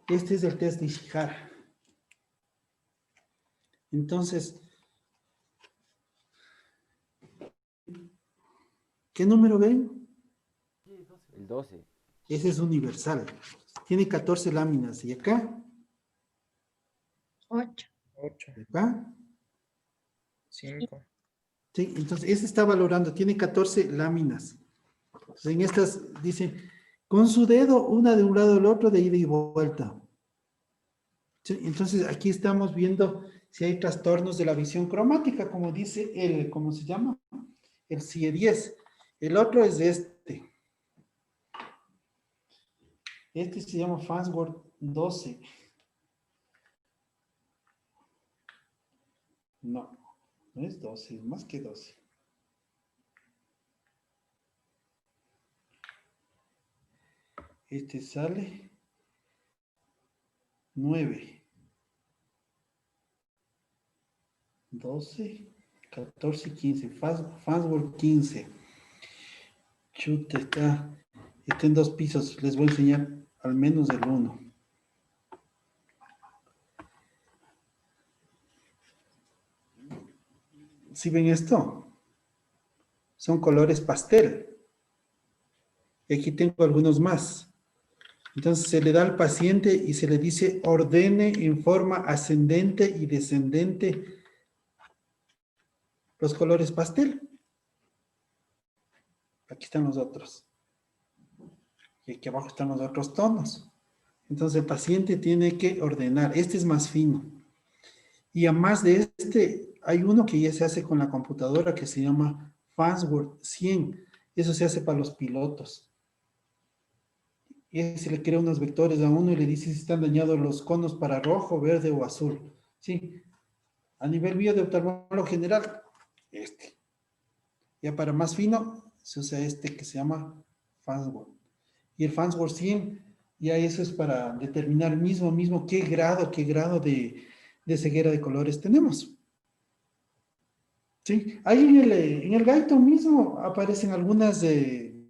Este es el test de Ishihara. Entonces, ¿qué número ven? El 12. Ese es universal. Tiene 14 láminas. ¿Y acá? 8. 8. ¿Y acá? 5. Sí, entonces ese está valorando, tiene 14 láminas. Entonces, en estas dice, con su dedo, una de un lado al otro, de ida y vuelta. Sí, entonces aquí estamos viendo si hay trastornos de la visión cromática, como dice el, ¿cómo se llama? El CIE-10. El otro es este. Este se llama Farnsworth 12. No, no es 12, es más que 12. Este sale 9. 12, 14 y 15. Farnsworth 15. Chuta, está en 2 pisos. Les voy a enseñar al menos el 1. ¿Sí ven esto? Son colores pastel. Y aquí tengo algunos más. Entonces se le da al paciente y se le dice ordene en forma ascendente y descendente los colores pastel. Aquí están los otros. Y aquí abajo están los otros tonos. Entonces el paciente tiene que ordenar. Este es más fino. Y además de este, hay uno que ya se hace con la computadora que se llama Farnsworth 100. Eso se hace para los pilotos. Y se le crea unos vectores a uno y le dice si están dañados los conos para rojo, verde o azul. Sí. A nivel mío de oftalmólogo general, este. Ya para más fino, se usa este que se llama Farnsworth. Y el Farnsworth 100, ya eso es para determinar mismo qué grado de ceguera de colores tenemos. Sí, ahí en el Gaito mismo aparecen algunos de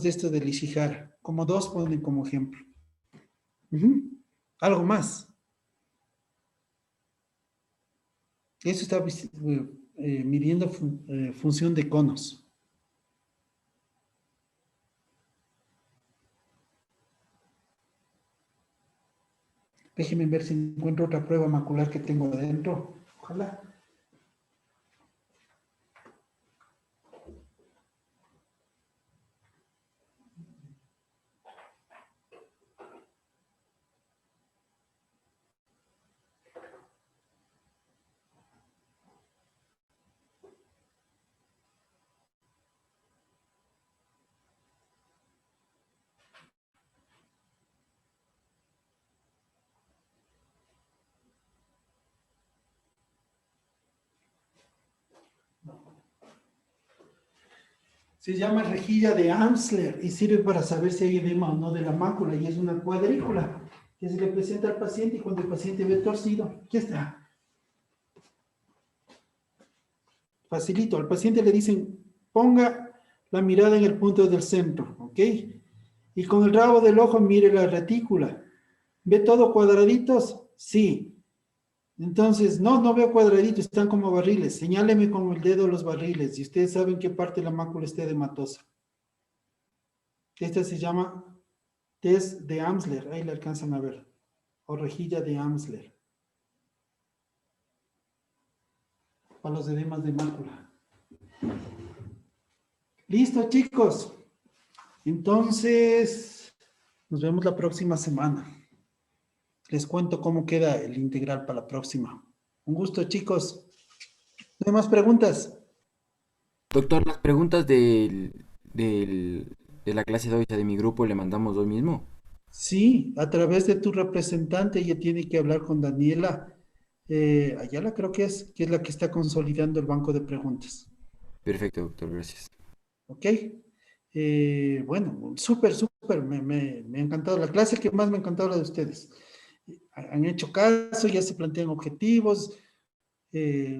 estos de Ishihara, como 2 ponen como ejemplo. Algo más. Eso está midiendo función de conos. Déjenme ver si encuentro otra prueba macular que tengo adentro. Ojalá. Se llama rejilla de Amsler y sirve para saber si hay edema o no de la mácula y es una cuadrícula que se le presenta al paciente y cuando el paciente ve torcido, aquí está. Facilito, al paciente le dicen ponga la mirada en el punto del centro, ¿ok? Y con el rabo del ojo mire la retícula. ¿Ve todo cuadraditos? Sí. Entonces, no veo cuadraditos, están como barriles. Señáleme con el dedo los barriles y ustedes saben qué parte de la mácula está edematosa. Esta se llama test de Amsler, ahí le alcanzan a ver. O rejilla de Amsler. Para los edemas de mácula. Listo, chicos. Entonces, nos vemos la próxima semana. Les cuento cómo queda el integral para la próxima. Un gusto, chicos. ¿No hay más preguntas? Doctor, las preguntas de la clase de hoy, o sea, de mi grupo, le mandamos hoy mismo. Sí, a través de tu representante ella tiene que hablar con Daniela. Ayala creo que es la que está consolidando el banco de preguntas. Perfecto, doctor, gracias. ¿Ok? Bueno, súper, me ha encantado. La clase que más me ha encantado la de ustedes. Han hecho caso, ya se plantean objetivos,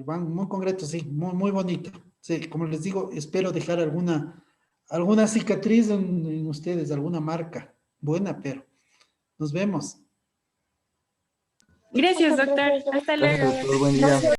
van muy concretos, sí, muy bonito. Sí, como les digo, espero dejar alguna cicatriz en ustedes, alguna marca buena, pero nos vemos. Gracias, doctor. Hasta Gracias, luego. doctor, buen día.